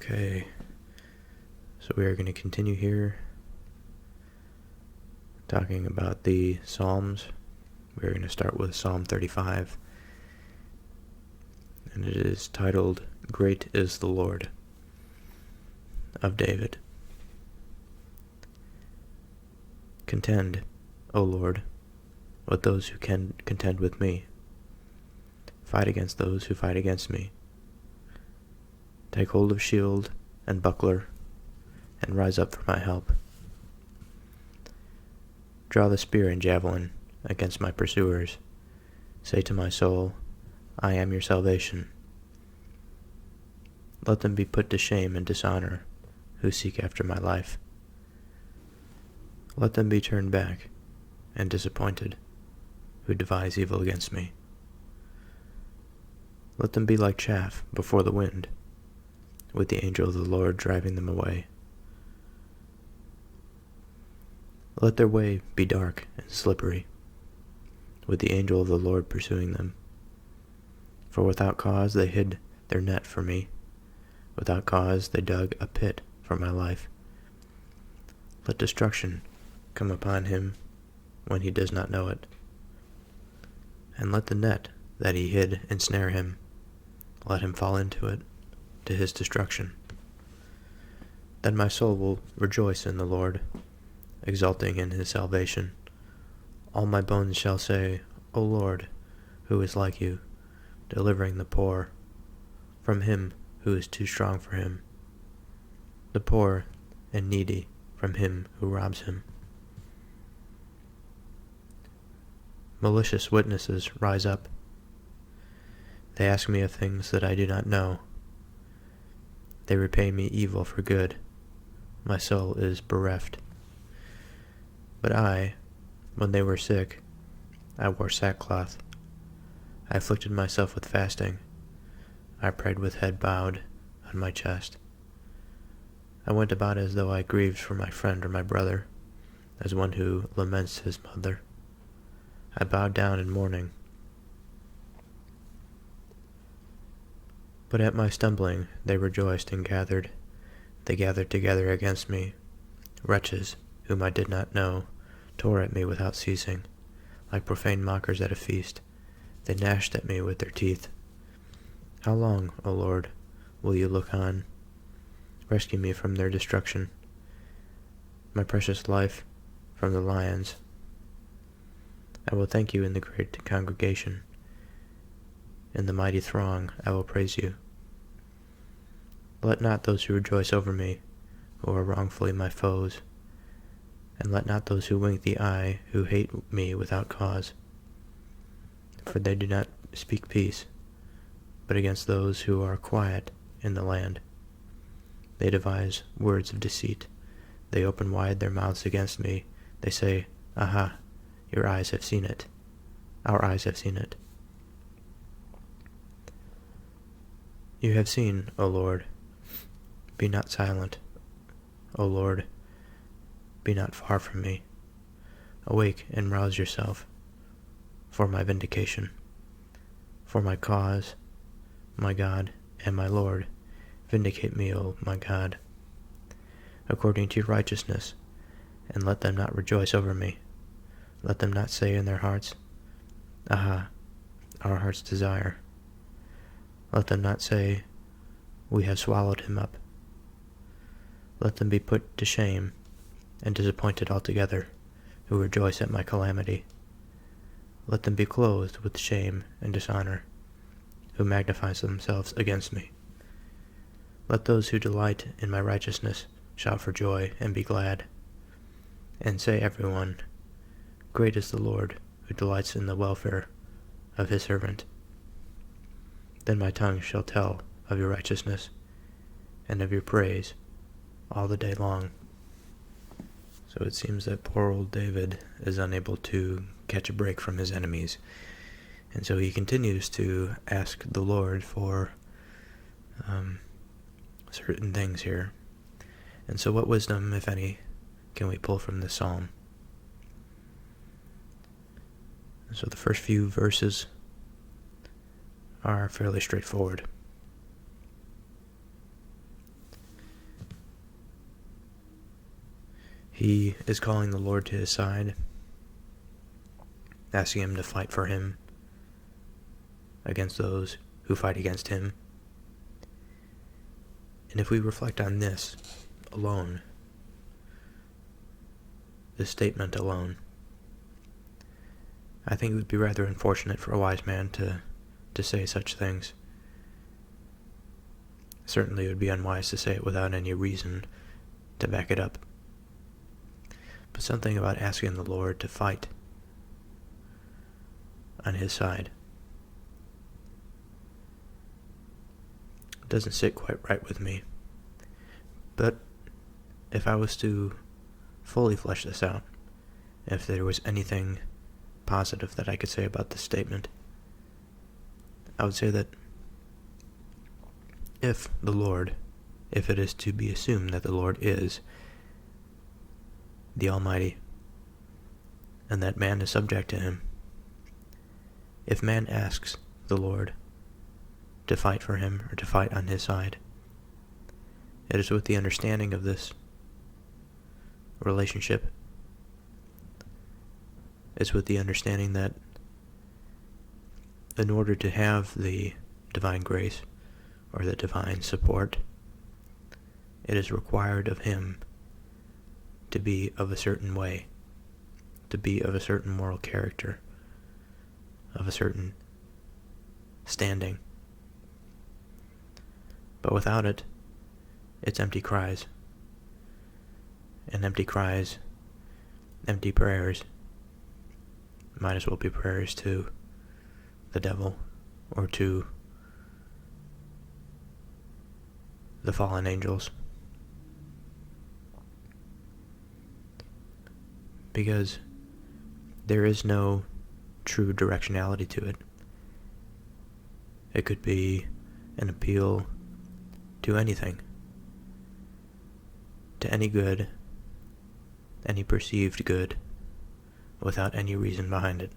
Okay, so we are going to continue here talking about the Psalms. We're going to start with Psalm 35, and it is titled, Great is the Lord, of David. Contend, O Lord, with those who can contend with me. Fight against those who fight against me. Take hold of shield and buckler, and rise up for my help. Draw the spear and javelin against my pursuers. Say to my soul, I am your salvation. Let them be put to shame and dishonor who seek after my life. Let them be turned back and disappointed who devise evil against me. Let them be like chaff before the wind, with the angel of the Lord driving them away. Let their way be dark and slippery, with the angel of the Lord pursuing them. For without cause they hid their net for me. Without cause they dug a pit for my life. Let destruction come upon him when he does not know it. And let the net that he hid ensnare him. Let him fall into it, to his destruction. Then my soul will rejoice in the Lord, exulting in his salvation. All my bones shall say, O Lord, who is like you, delivering the poor from him who is too strong for him, the poor and needy from him who robs him. Malicious witnesses rise up. They ask me of things that I do not know. They repay me evil for good. My soul is bereft. But I, when they were sick, I wore sackcloth. I afflicted myself with fasting. I prayed with head bowed on my chest. I went about as though I grieved for my friend or my brother, as one who laments his mother. I bowed down in mourning. But at my stumbling they rejoiced and gathered. They gathered together against me. Wretches, whom I did not know, tore at me without ceasing. Like profane mockers at a feast, they gnashed at me with their teeth. How long, O Lord, will you look on? Rescue me from their destruction, my precious life from the lions. I will thank you in the great congregation. In the mighty throng I will praise you. Let not those who rejoice over me, who are wrongfully my foes, and let not those who wink the eye, who hate me without cause. For they do not speak peace, but against those who are quiet in the land. They devise words of deceit. They open wide their mouths against me. They say, Aha, your eyes have seen it. Our eyes have seen it. You have seen, O Lord. Be not silent. O Lord, be not far from me. Awake and rouse yourself for my vindication, for my cause, my God and my Lord. Vindicate me, O my God, according to your righteousness, and let them not rejoice over me. Let them not say in their hearts, Aha, our heart's desire. Let them not say, We have swallowed him up. Let them be put to shame and disappointed altogether, who rejoice at my calamity. Let them be clothed with shame and dishonor, who magnify themselves against me. Let those who delight in my righteousness shout for joy and be glad. And say everyone, Great is the Lord, who delights in the welfare of his servant. Then my tongue shall tell of your righteousness and of your praise all the day long. So it seems that poor old David is unable to catch a break from his enemies. And so he continues to ask the Lord for certain things here. And so what wisdom, if any, can we pull from this psalm? So the first few verses are fairly straightforward. He is calling the Lord to his side, asking him to fight for him against those who fight against him. And if we reflect on this alone, this statement alone, I think it would be rather unfortunate for a wise man to say such things. Certainly it would be unwise to say it without any reason to back it up. But something about asking the Lord to fight on his side doesn't sit quite right with me. But if I was to fully flesh this out, if there was anything positive that I could say about this statement, I would say that if it is to be assumed that the Lord is the Almighty, and that man is subject to him, if man asks the Lord to fight for him or to fight on his side, it is with the understanding of this relationship. It's with the understanding that in order to have the divine grace or the divine support, it is required of him to be of a certain way, to be of a certain moral character, of a certain standing. But without it, it's empty cries. And empty cries, empty prayers, might as well be prayers to the devil or to the fallen angels. Because there is no true directionality to it. It could be an appeal to anything, to any good, any perceived good, without any reason behind it.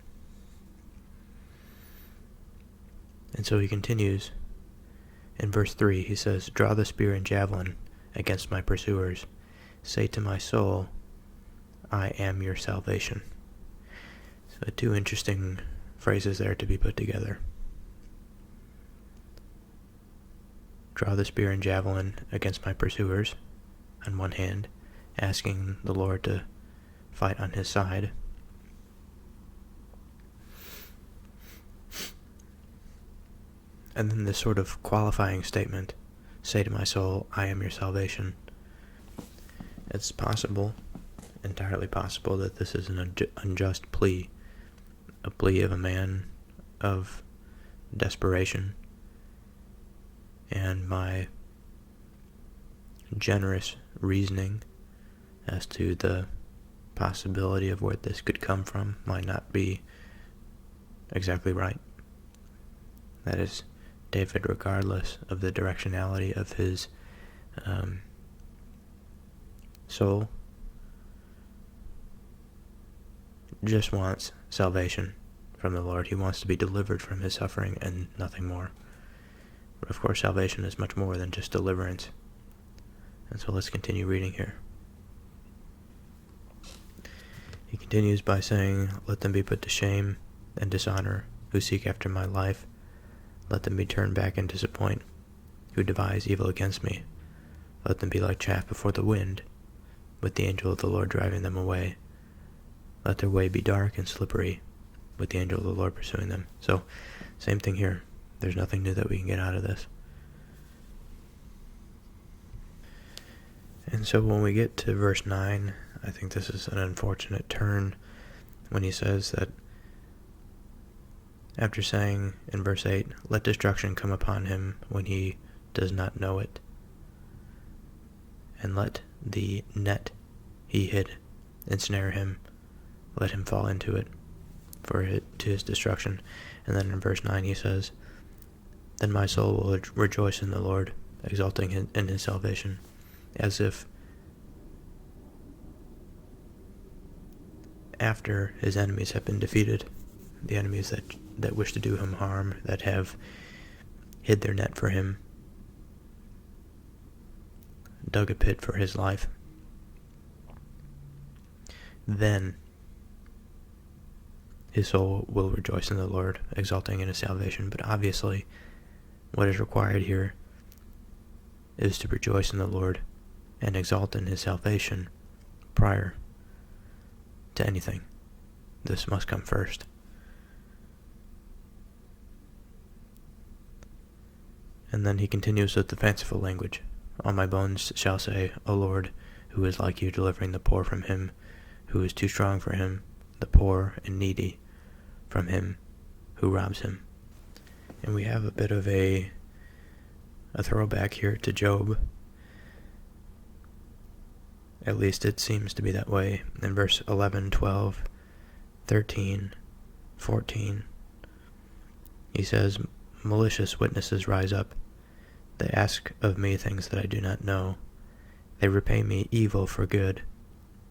And so he continues. In verse 3, he says, "Draw the spear and javelin against my pursuers. Say to my soul, I am your salvation." So two interesting phrases there to be put together. Draw the spear and javelin against my pursuers, on one hand, asking the Lord to fight on his side. And then this sort of qualifying statement, say to my soul, I am your salvation. It's possible, entirely possible, that this is an unjust plea, a plea of a man of desperation, and my generous reasoning as to the possibility of where this could come from might not be exactly right. That is, David, regardless of the directionality of his soul, just wants salvation from the Lord. He wants to be delivered from his suffering and nothing more. But of course, salvation is much more than just deliverance. And so let's continue reading here. He continues by saying, "Let them be put to shame and dishonor who seek after my life. Let them be turned back and disappoint who devise evil against me. Let them be like chaff before the wind, with the angel of the Lord driving them away. Let their way be dark and slippery, with the angel of the Lord pursuing them." So, same thing here. There's nothing new that we can get out of this. And so when we get to verse 9, I think this is an unfortunate turn when he says that, after saying in verse 8, "Let destruction come upon him when he does not know it, and let the net he hid ensnare him, let him fall into it, to his destruction." And then in verse 9 he says, "Then my soul will rejoice in the Lord, exulting in his salvation," as if after his enemies have been defeated, the enemies that wish to do him harm, that have hid their net for him, dug a pit for his life, then his soul will rejoice in the Lord, exulting in his salvation. But obviously, what is required here is to rejoice in the Lord and exalt in his salvation prior to anything. This must come first. And then he continues with the fanciful language. All my bones shall say, O Lord, who is like you, delivering the poor from him who is too strong for him, the poor and needy from him who robs him. And we have a bit of a throwback here to Job. At least it seems to be that way. In verse 11, 12, 13, 14, he says, malicious witnesses rise up. They ask of me things that I do not know. They repay me evil for good.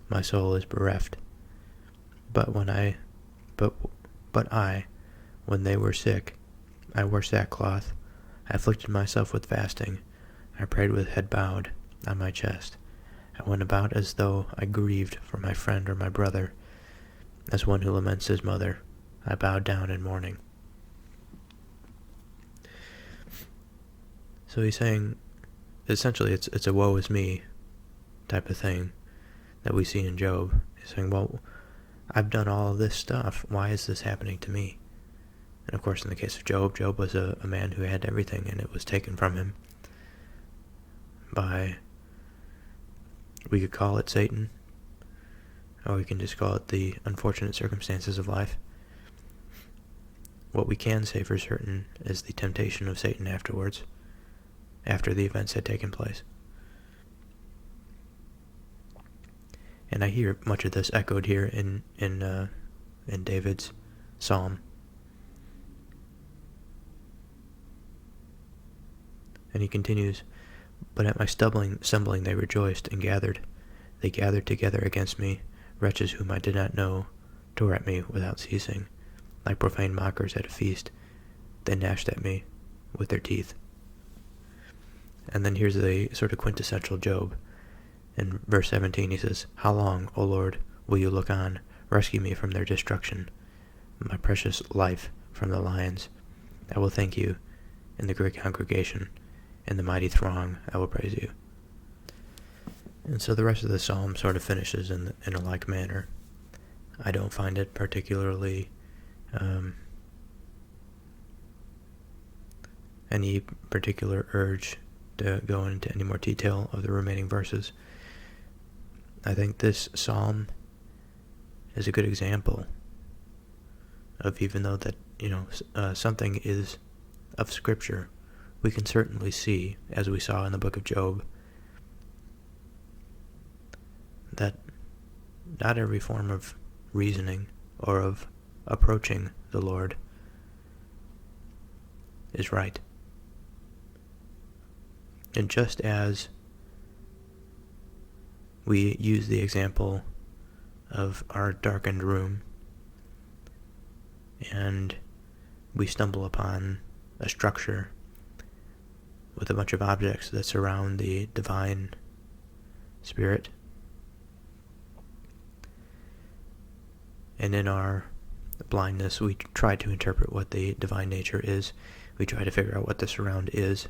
My soul is bereft. But when they were sick, I wore sackcloth. I afflicted myself with fasting. I prayed with head bowed on my chest. I went about as though I grieved for my friend or my brother. As one who laments his mother, I bowed down in mourning. So he's saying, essentially, it's a woe is me type of thing that we see in Job. He's saying, well, I've done all of this stuff. Why is this happening to me? And of course, in the case of Job, Job was a man who had everything, and it was taken from him by, we could call it Satan, or we can just call it the unfortunate circumstances of life. What we can say for certain is the temptation of Satan afterwards, after the events had taken place. And I hear much of this echoed here in David's psalm. And he continues, but at my stumbling they rejoiced and gathered. They gathered together against me. Wretches whom I did not know tore at me without ceasing. Like profane mockers at a feast, they gnashed at me with their teeth. And then here's the sort of quintessential Job. In verse 17 he says, how long, O Lord, will you look on? Rescue me from their destruction, my precious life from the lions. I will thank you in the great congregation. In the mighty throng, I will praise you. And so the rest of the psalm sort of finishes in a like manner. I don't find it particularly any particular urge to go into any more detail of the remaining verses. I think this psalm is a good example of, even though that, something is of Scripture, we can certainly see, as we saw in the book of Job, that not every form of reasoning or of approaching the Lord is right. And just as we use the example of our darkened room, and we stumble upon a structure with a bunch of objects that surround the divine spirit, and in our blindness we try to interpret what the divine nature is. We try to figure out what the surround is.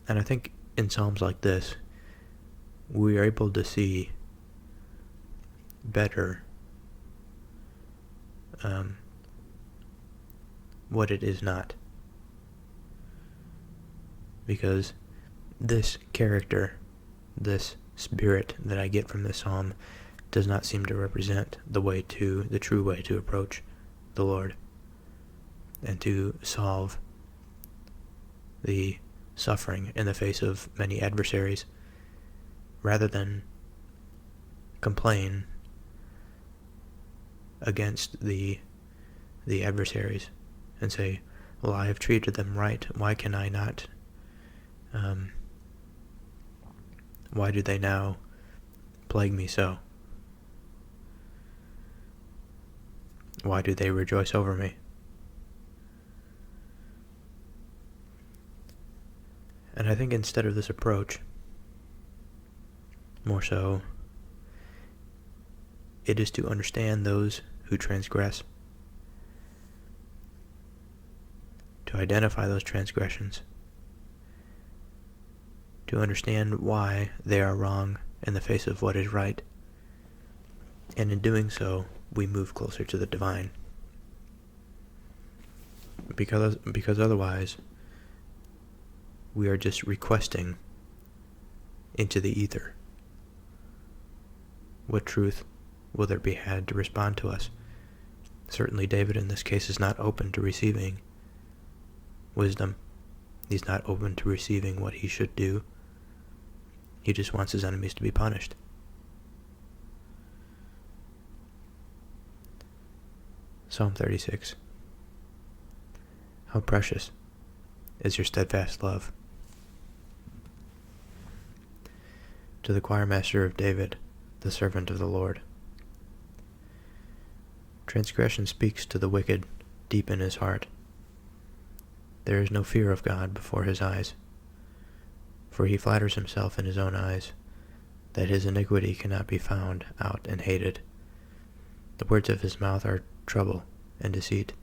And I think in psalms like this, we are able to see better what it is not. Because this character, this spirit that I get from this psalm, does not seem to represent the true way to approach the Lord and to solve the suffering in the face of many adversaries. Rather than complain against the adversaries and say, well, I have treated them right, why can I not? Why do they now plague me so? Why do they rejoice over me? And I think instead of this approach, more so, it is to understand those who transgress, to identify those transgressions, to understand why they are wrong in the face of what is right, and in doing so, we move closer to the divine. Because otherwise, we are just requesting into the ether. What truth will there be had to respond to us? Certainly David in this case is not open to receiving wisdom. He's not open to receiving what he should do. He just wants his enemies to be punished. Psalm 36. How precious is your steadfast love. To the choirmaster of David, the servant of the Lord. Transgression speaks to the wicked deep in his heart. There is no fear of God before his eyes, for he flatters himself in his own eyes, that his iniquity cannot be found out and hated. The words of his mouth are trouble and deceit.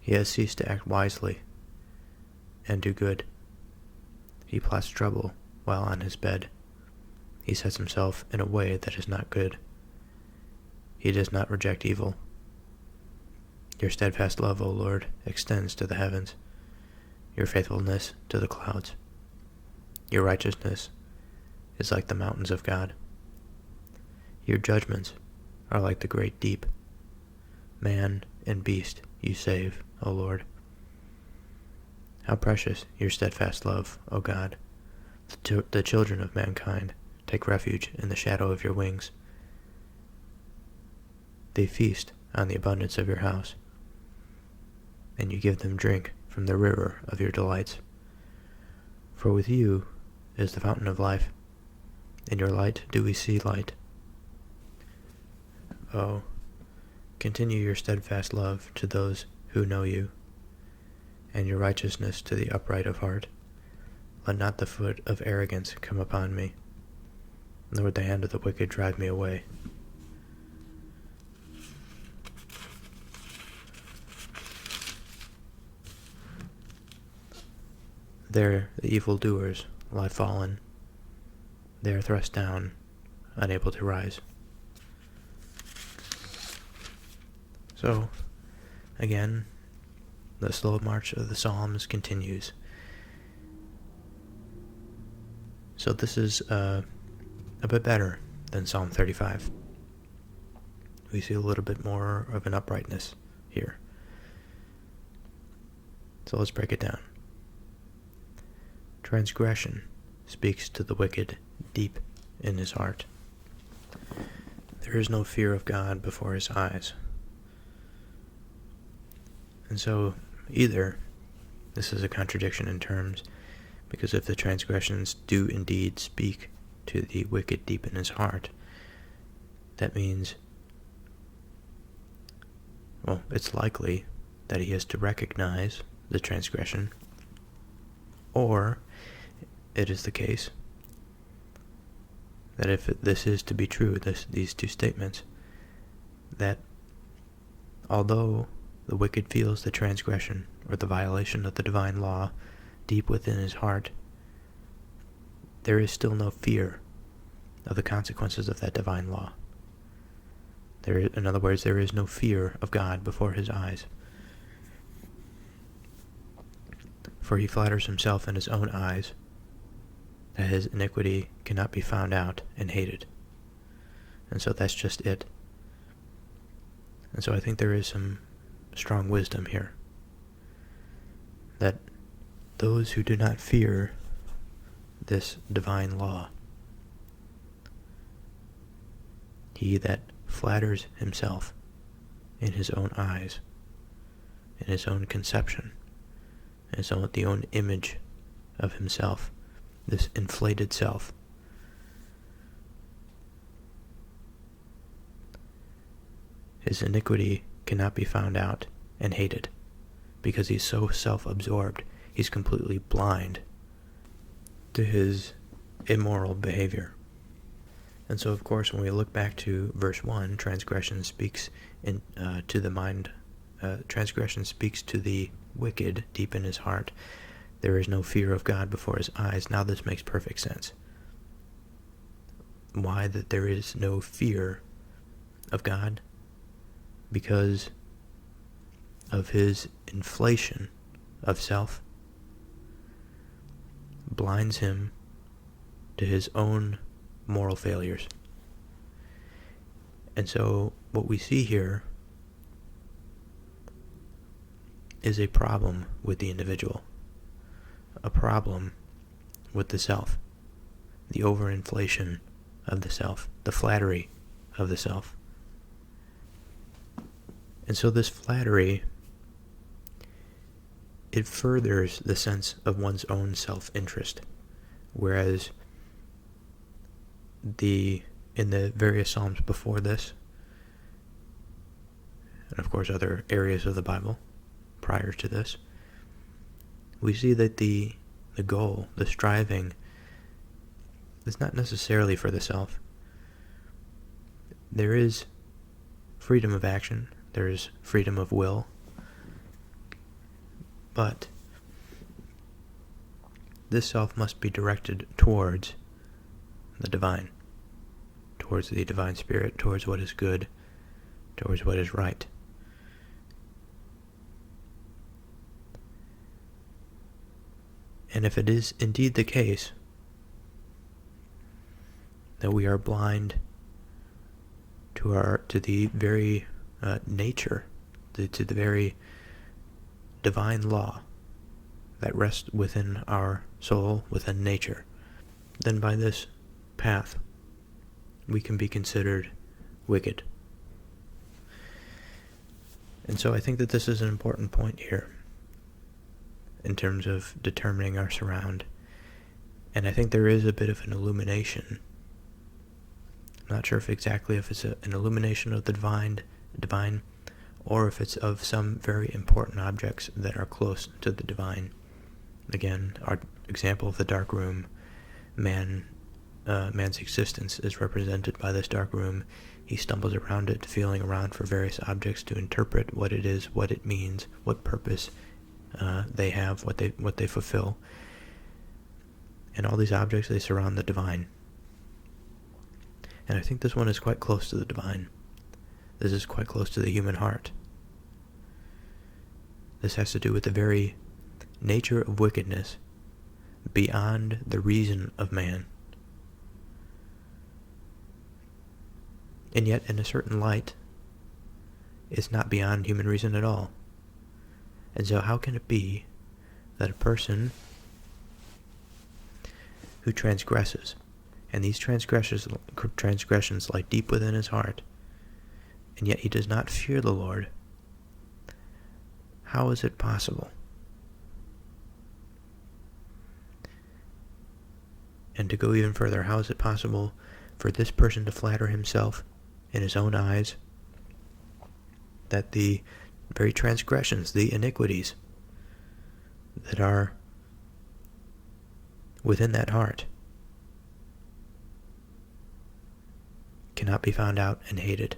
He has ceased to act wisely and do good. He plots trouble while on his bed. He sets himself in a way that is not good. He does not reject evil. Your steadfast love, O Lord, extends to the heavens, your faithfulness to the clouds. Your righteousness is like the mountains of God. Your judgments are like the great deep. Man and beast you save, O Lord. How precious your steadfast love, O God. The children of mankind take refuge in the shadow of your wings. They feast on the abundance of your house, and you give them drink from the river of your delights. For with you is the fountain of life. In your light do we see light. Oh, continue your steadfast love to those who know you, and your righteousness to the upright of heart. Let not the foot of arrogance come upon me, nor the hand of the wicked drive me away. There the evildoers lie fallen. They are thrust down, unable to rise. So, again, the slow march of the Psalms continues. So this is a bit better than Psalm 35. We see a little bit more of an uprightness here. So let's break it down. Transgression speaks to the wicked deep in his heart. There is no fear of God before his eyes. And so, either this is a contradiction in terms, because if the transgressions do indeed speak to the wicked deep in his heart, that means, well, it's likely that he has to recognize the transgression, or it is the case that if this is to be true, these two statements, that although the wicked feels the transgression or the violation of the divine law deep within his heart, there is still no fear of the consequences of that divine law. In other words, there is no fear of God before his eyes. For he flatters himself in his own eyes that his iniquity cannot be found out and hated. And so that's just it. And so I think there is some strong wisdom here, that those who do not fear this divine law, he that flatters himself in his own eyes, in his own conception, in the own image of himself, this inflated self, his iniquity cannot be found out and hated, because he's so self-absorbed, he's completely blind to his immoral behavior. And so, of course, when we look back to verse 1, transgression speaks to the mind. Transgression speaks to the wicked deep in his heart. There is no fear of God before his eyes. Now this makes perfect sense. Why that there is no fear of God? Because of his inflation of self blinds him to his own moral failures. And so what we see here is a problem with the individual, a problem with the self, the overinflation of the self, the flattery of the self. And so this flattery, it furthers the sense of one's own self-interest, whereas in the various Psalms before this, and of course other areas of the Bible prior to this, we see that the goal, the striving, is not necessarily for the self. There is freedom of action, there is freedom of will, but this self must be directed towards the divine, towards the divine spirit, towards what is good, towards what is right. And if it is indeed the case that we are blind to the very nature, to the very divine law that rests within our soul, within nature, then by this path we can be considered wicked. And so I think that this is an important point here in terms of determining our surround. And I think there is a bit of an illumination. I'm not sure if it's an illumination of the divine, or if it's of some very important objects that are close to the divine. Again, our example of the dark room, man's existence is represented by this dark room. He stumbles around it, feeling around for various objects to interpret what it is, what it means, what purpose they have, what they fulfill. And all these objects, they surround the divine. And I think this one is quite close to the divine. This is quite close to the human heart. This has to do with the very nature of wickedness beyond the reason of man. And yet, in a certain light, it's not beyond human reason at all. And so how can it be that a person who transgresses, and these transgressions lie deep within his heart, and yet he does not fear the Lord, how is it possible? And to go even further, how is it possible for this person to flatter himself in his own eyes that the very transgressions, the iniquities that are within that heart cannot be found out and hated?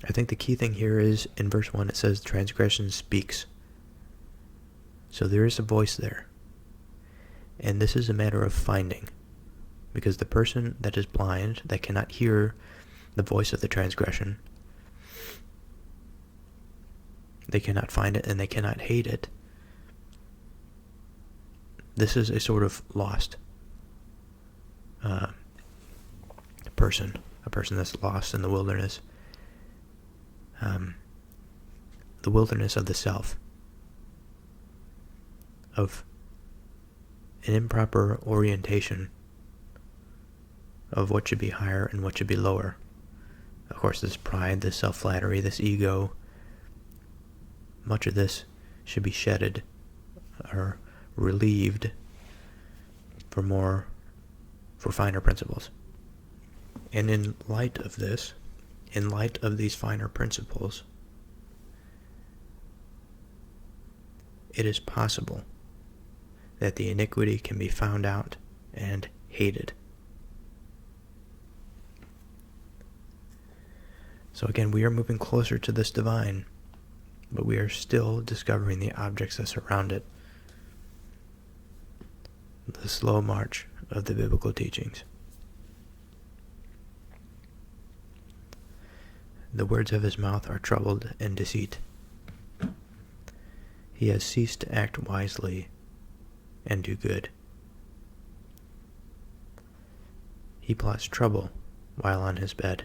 I think the key thing here is, in verse 1, it says transgression speaks. So there is a voice there. And this is a matter of finding. Because the person that is blind, that cannot hear the voice of the transgression, they cannot find it and they cannot hate it. This is a sort of lost person, a person that's lost in the wilderness. The wilderness of the self, of an improper orientation of what should be higher and what should be lower. Of course, this pride, this self-flattery, this ego, much of this should be shedded or relieved for finer principles. And in light of this, in light of these finer principles, it is possible that the iniquity can be found out and hated. So again, we are moving closer to this divine, but we are still discovering the objects that surround it. The slow march of the biblical teachings. The words of his mouth are troubled and deceit. He has ceased to act wisely and do good. He plots trouble while on his bed.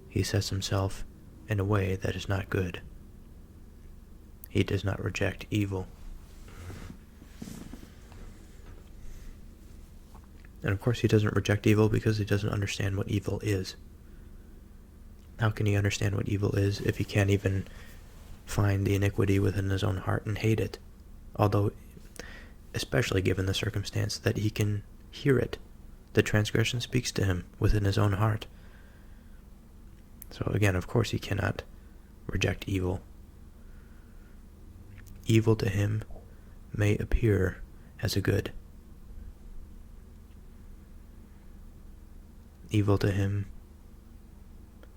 He sets himself in a way that is not good. He does not reject evil. And of course he doesn't reject evil because he doesn't understand what evil is. How can he understand what evil is if he can't even find the iniquity within his own heart and hate it? Although, especially given the circumstance that he can hear it. The transgression speaks to him within his own heart. So again, of course he cannot reject evil. Evil to him may appear as a good. Evil to him,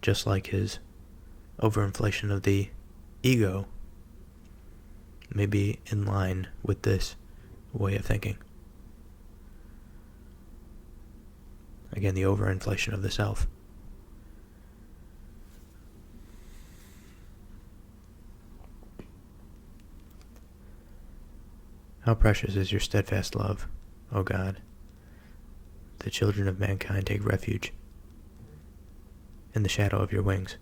just like his overinflation of the ego, may be in line with this way of thinking. Again, the overinflation of the self. How precious is your steadfast love, O God. The children of mankind take refuge in the shadow of your wings.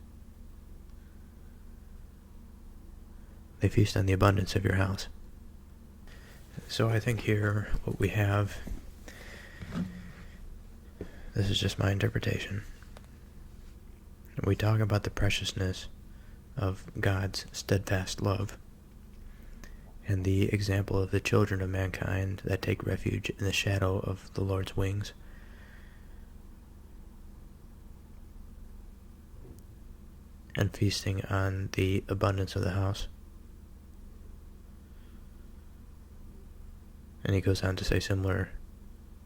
They feast on the abundance of your house. So I think here what we have, this is just my interpretation. We talk about the preciousness of God's steadfast love and the example of the children of mankind that take refuge in the shadow of the Lord's wings. And feasting on the abundance of the house. And he goes on to say similar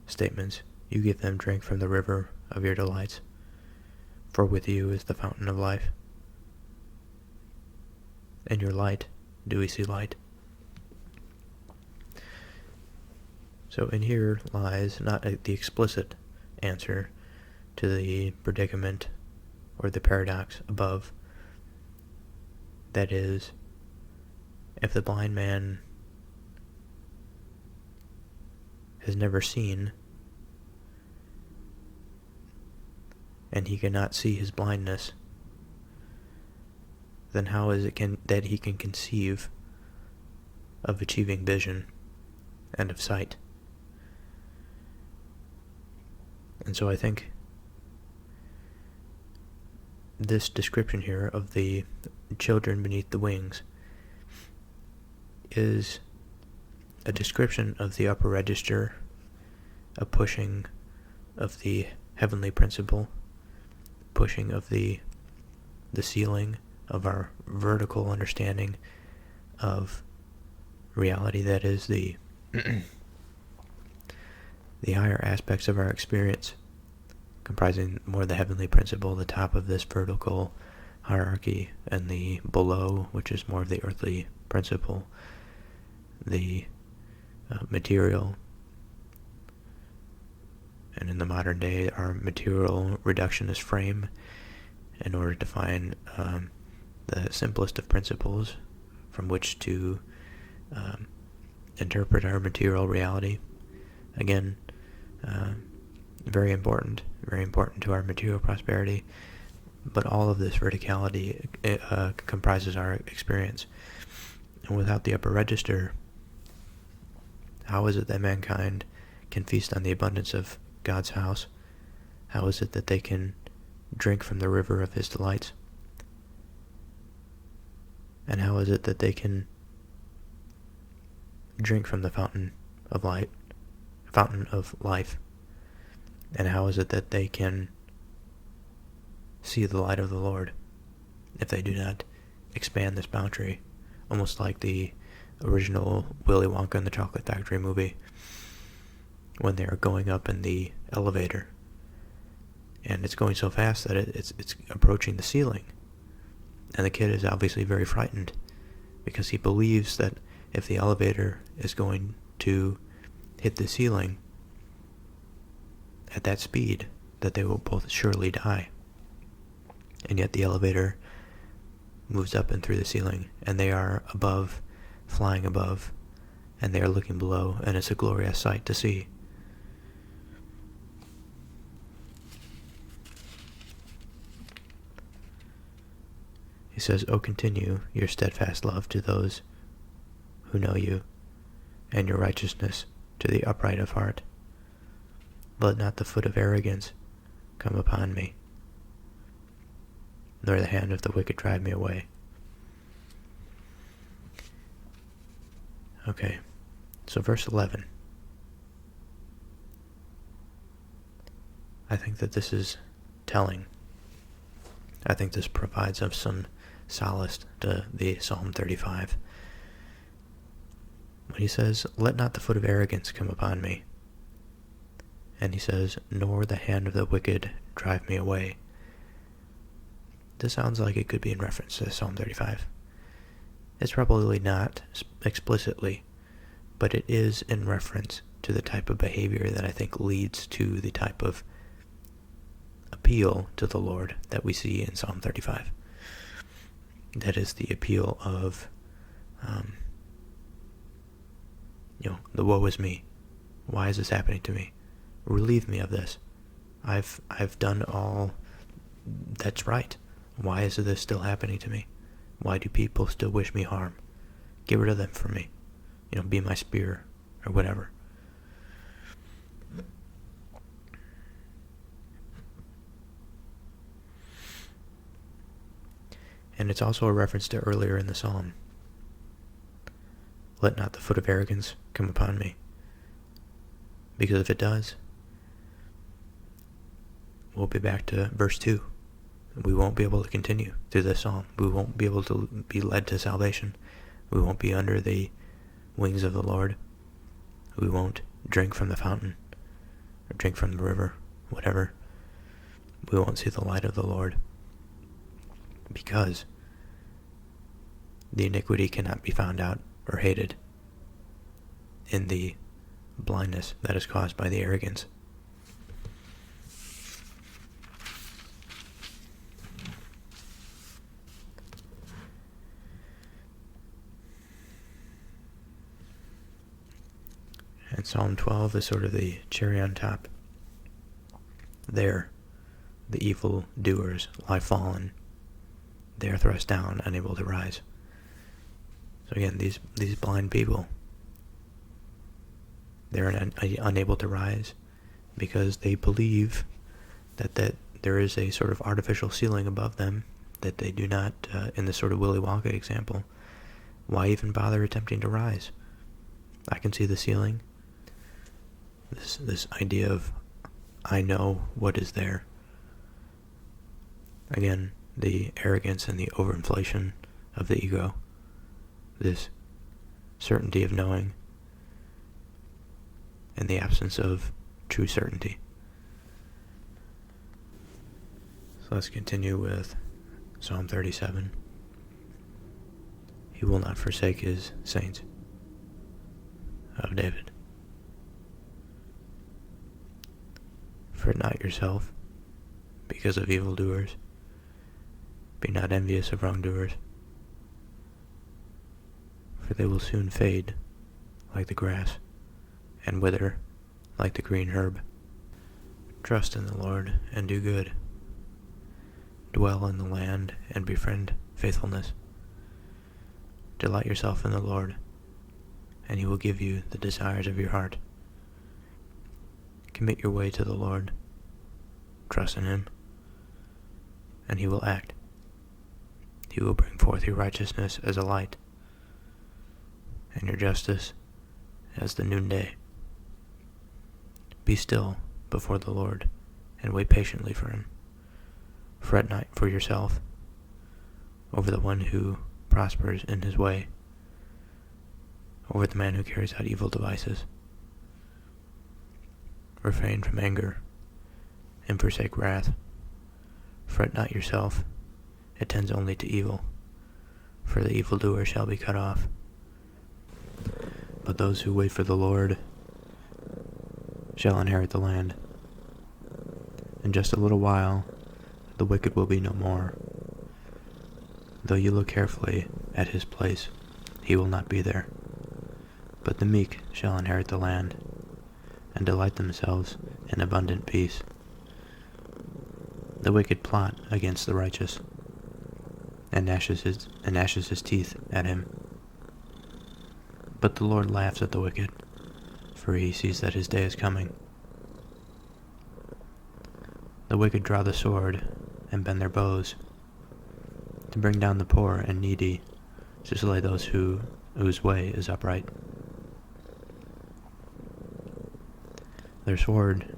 statements. You give them drink from the river of your delights, for with you is the fountain of life. In your light do we see light. So in here lies not the explicit answer to the predicament or the paradox above. That is, if the blind man has never seen, and he cannot see his blindness, then how is it that he can conceive of achieving vision and of sight? And so I think this description here of the children beneath the wings is a description of the upper register, a pushing of the heavenly principle, pushing of the ceiling of our vertical understanding of reality, that is the the higher aspects of our experience, comprising more the heavenly principle, the top of this vertical hierarchy, and the below, which is more of the earthly principle, the material, and in the modern day, our material reductionist frame, in order to find the simplest of principles from which to interpret our material reality. Again, very important to our material prosperity, but all of this verticality comprises our experience. And without the upper register, how is it that mankind can feast on the abundance of God's house? How is it that they can drink from the river of his delights? And how is it that they can drink from the fountain of life? And how is it that they can see the light of the Lord if they do not expand this boundary? Almost like the original Willy Wonka and the Chocolate Factory movie, when they are going up in the elevator and it's going so fast that it's approaching the ceiling. And the kid is obviously very frightened because he believes that if the elevator is going to hit the ceiling at that speed, that they will both surely die. And yet the elevator moves up and through the ceiling, and they are above, flying above, and they are looking below, and it's a glorious sight to see. He says, "O continue your steadfast love to those who know you, and your righteousness to the upright of heart. Let not the foot of arrogance come upon me, nor the hand of the wicked drive me away." Okay, so verse 11. I think that this is telling. I think this provides us some solace to the Psalm 35. When he says, "Let not the foot of arrogance come upon me," and he says, "nor the hand of the wicked drive me away," this sounds like it could be in reference to Psalm 35. It's probably not explicitly, but it is in reference to the type of behavior that I think leads to the type of appeal to the Lord that we see in Psalm 35. That is the appeal of, the woe is me. Why is this happening to me? Relieve me of this. I've done all that's right. Why is this still happening to me? Why do people still wish me harm? Get rid of them from me. Be my spear or whatever. And it's also a reference to earlier in the psalm. Let not the foot of arrogance come upon me. Because if it does, we'll be back to verse 2. We won't be able to continue through this psalm. We won't be able to be led to salvation. We won't be under the wings of the Lord. We won't drink from the fountain or drink from the river, whatever. We won't see the light of the Lord because the iniquity cannot be found out or hated in the blindness that is caused by the arrogance. And Psalm 12 is sort of the cherry on top. There, the evil doers lie fallen. They are thrust down, unable to rise. So again, these blind people, they're unable to rise because they believe that there is a sort of artificial ceiling above them, that they do not, in this sort of Willy Wonka example, why even bother attempting to rise? I can see the ceiling. This idea of I know what is there. Again, the arrogance and the overinflation of the ego. This certainty of knowing and the absence of true certainty. So let's continue with Psalm 37. He will not forsake his saints of David. Fret not yourself because of evildoers. Be not envious of wrongdoers, for they will soon fade like the grass and wither like the green herb. Trust in the Lord and do good. Dwell in the land and befriend faithfulness. Delight yourself in the Lord, and he will give you the desires of your heart. Commit your way to the Lord. Trust in him, and he will act. He will bring forth your righteousness as a light, and your justice as the noonday. Be still before the Lord, and wait patiently for him. Fret not for yourself over the one who prospers in his way, over the man who carries out evil devices. Refrain from anger and forsake wrath. Fret not yourself, it tends only to evil, for the evildoer shall be cut off. But those who wait for the Lord shall inherit the land. In just a little while, the wicked will be no more. Though you look carefully at his place, he will not be there. But the meek shall inherit the land, and delight themselves in abundant peace. The wicked plot against the righteous, and gnashes his teeth at him. But the Lord laughs at the wicked, for he sees that his day is coming. The wicked draw the sword and bend their bows, to bring down the poor and needy, to slay those whose way is upright. Their sword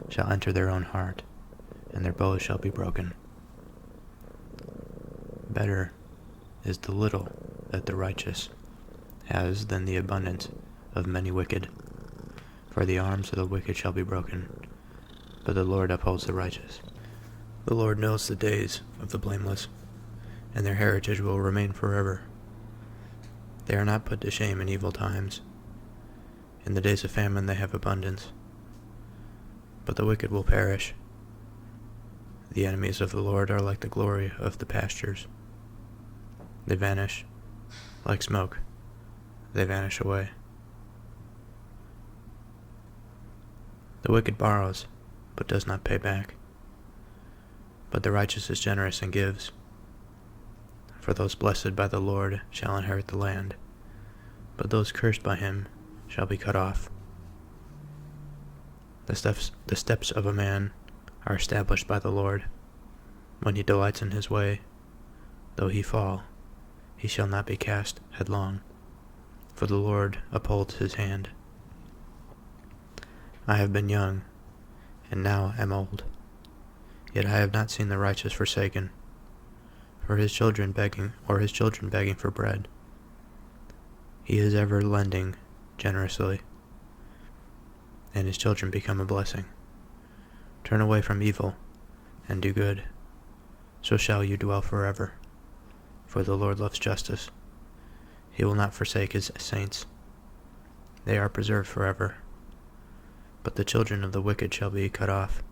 shall enter their own heart, and their bows shall be broken. Better is the little that the righteous has than the abundance of many wicked. For the arms of the wicked shall be broken, but the Lord upholds the righteous. The Lord knows the days of the blameless, and their heritage will remain forever. They are not put to shame in evil times. In the days of famine they have abundance. But the wicked will perish. The enemies of the Lord are like the glory of the pastures. They vanish like smoke. They vanish away. The wicked borrows, but does not pay back. But the righteous is generous and gives. For those blessed by the Lord shall inherit the land, but those cursed by him shall be cut off. The steps of a man are established by the Lord. When he delights in his way, though he fall, he shall not be cast headlong, for the Lord upholds his hand. I have been young, and now am old, yet I have not seen the righteous forsaken, or his children begging for bread. He is ever lending generously, and his children become a blessing. Turn away from evil, and do good, so shall you dwell forever. For the Lord loves justice. He will not forsake his saints. They are preserved forever. But the children of the wicked shall be cut off.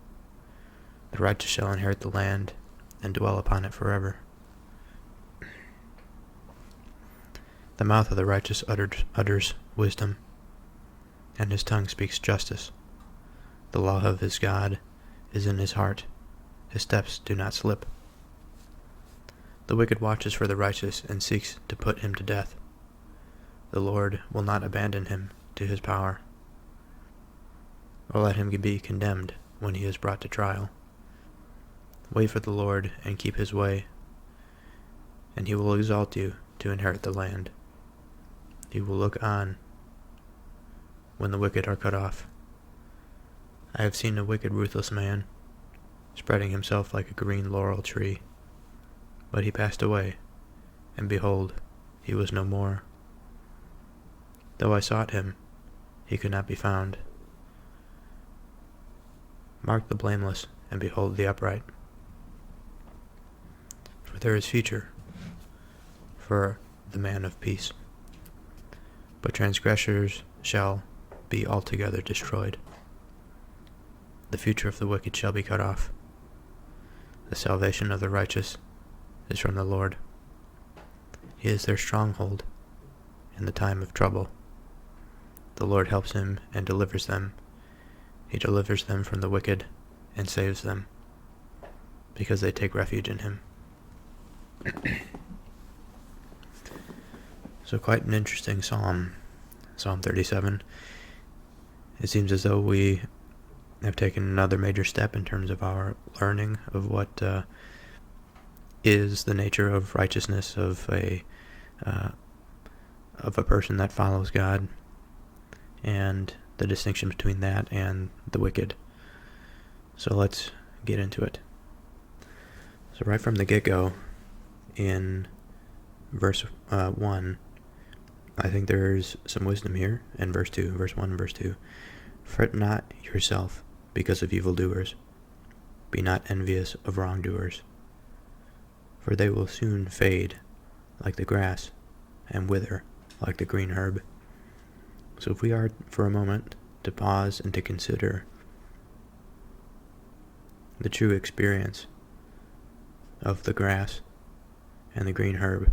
The righteous shall inherit the land, and dwell upon it forever. The mouth of the righteous utters wisdom, and his tongue speaks justice. The law of his God is in his heart. His steps do not slip. The wicked watches for the righteous and seeks to put him to death. The Lord will not abandon him to his power, or let him be condemned when he is brought to trial. Wait for the Lord and keep his way, and he will exalt you to inherit the land. He will look on when the wicked are cut off. I have seen a wicked, ruthless man, spreading himself like a green laurel tree. But he passed away, and behold, he was no more. Though I sought him, he could not be found. Mark the blameless, and behold the upright. For there is future for the man of peace. But transgressors shall be altogether destroyed. The future of the wicked shall be cut off. The salvation of the righteous is from the Lord. He is their stronghold in the time of trouble. The Lord helps him and delivers them. He delivers them from the wicked and saves them, because they take refuge in him. So quite an interesting psalm, Psalm 37. It seems as though we have taken another major step in terms of our learning of what is the nature of righteousness of a person that follows God, and the distinction between that and the wicked. So let's get into it. So right from the get-go, in verse 1, I think there's some wisdom here, in verse 1 and verse 2. Fret not yourself because of evildoers. be not envious of wrongdoers, for they will soon fade like the grass and wither like the green herb. So if we are for a moment to pause and to consider the true experience of the grass and the green herb.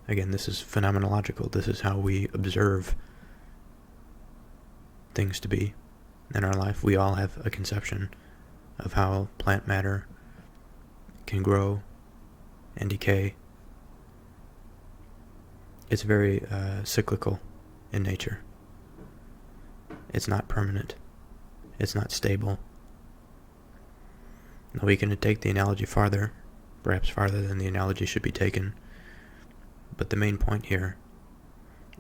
Again, this is phenomenological. This is how we observe things to be in our life. We all have a conception of how plant matter can grow and decay. It's very cyclical in nature. It's not permanent. It's not stable. Now we can take the analogy farther, perhaps farther than the analogy should be taken, but the main point here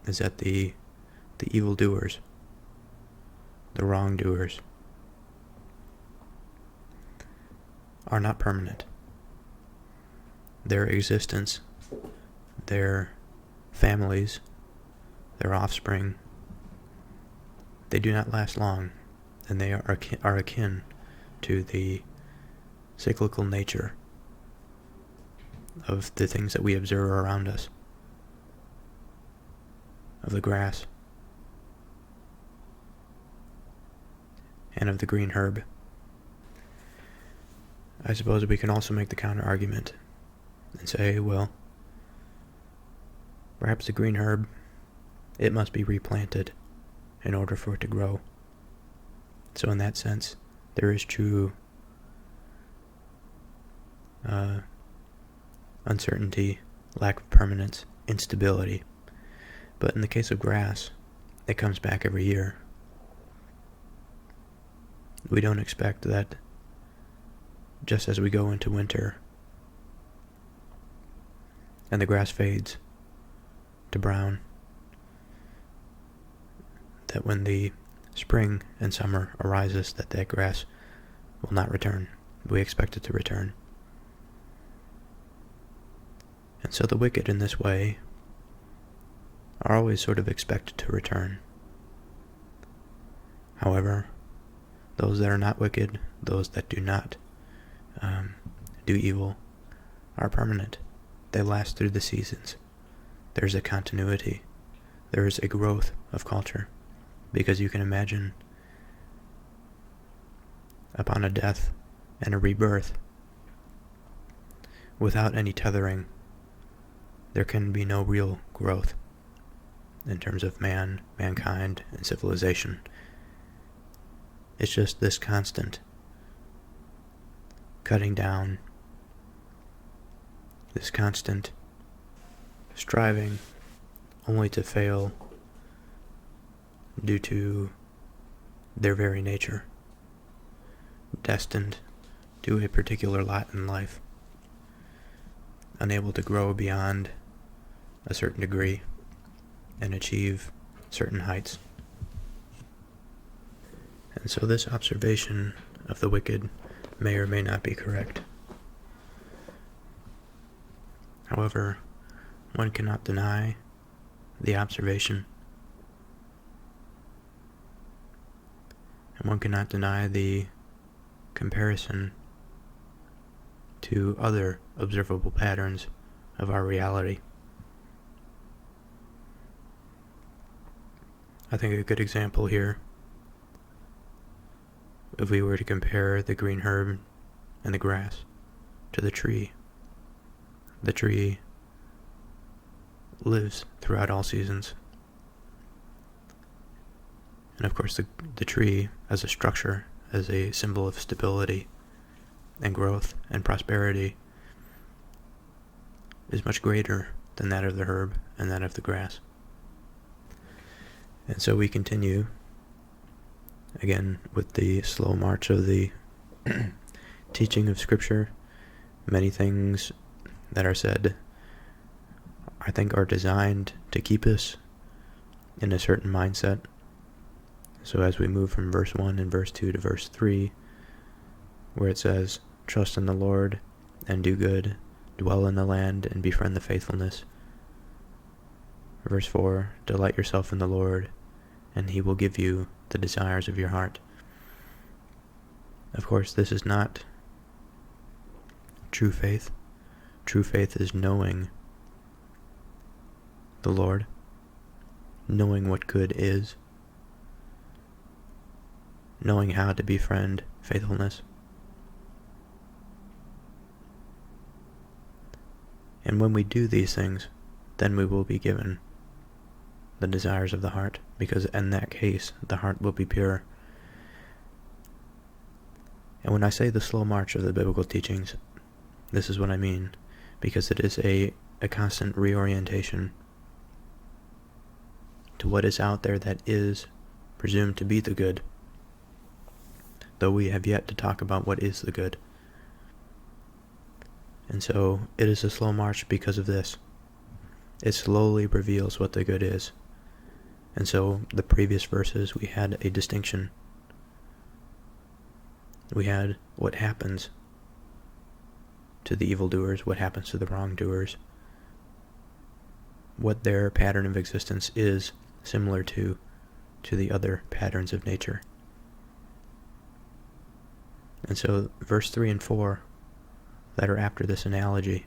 is that the evildoers, the wrongdoers, are not permanent. Their existence, their families, their offspring, they do not last long, and they are akin to the cyclical nature of the things that we observe around us, of the grass and of the green herb. I suppose we can also make the counter argument and say, well, perhaps the green herb, it must be replanted in order for it to grow. So in that sense, there is true uncertainty, lack of permanence, instability. But in the case of grass, it comes back every year. We don't expect that just as we go into winter and the grass fades to brown, that when the spring and summer arises, that grass will not return. We expect it to return. And so the wicked in this way are always sort of expected to return. However, those that are not wicked, those that do not do evil, are permanent. They last through the seasons. There's a continuity. There is a growth of culture. Because you can imagine, upon a death and a rebirth, without any tethering, there can be no real growth in terms of mankind, and civilization. It's just this constant cutting down, this constant striving only to fail due to their very nature, destined to a particular lot in life, unable to grow beyond a certain degree and achieve certain heights. And so this observation of the wicked may or may not be correct. However, one cannot deny the observation, and one cannot deny the comparison to other observable patterns of our reality. I think a good example here, if we were to compare the green herb and the grass to the tree lives throughout all seasons. And of course the tree as a structure, as a symbol of stability and growth and prosperity, is much greater than that of the herb and that of the grass. And so we continue, again, with the slow march of the teaching of Scripture. Many things that are said, I think, are designed to keep us in a certain mindset. So as we move from verse 1 and verse 2 to verse 3, where it says, trust in the Lord and do good, dwell in the land and befriend the faithfulness. Verse 4, delight yourself in the Lord, and he will give you the desires of your heart. Of course, this is not true faith. True faith is knowing the Lord, knowing what good is, knowing how to befriend faithfulness. And when we do these things, then we will be given the desires of the heart, because in that case, the heart will be pure. And when I say the slow march of the biblical teachings, this is what I mean, because it is a constant reorientation to what is out there that is presumed to be the good, though we have yet to talk about what is the good. And so it is a slow march because of this. It slowly reveals what the good is. And so the previous verses, we had a distinction. We had what happens to the evildoers, what happens to the wrongdoers, what their pattern of existence is similar to the other patterns of nature. And so verse 3 and 4 that are after this analogy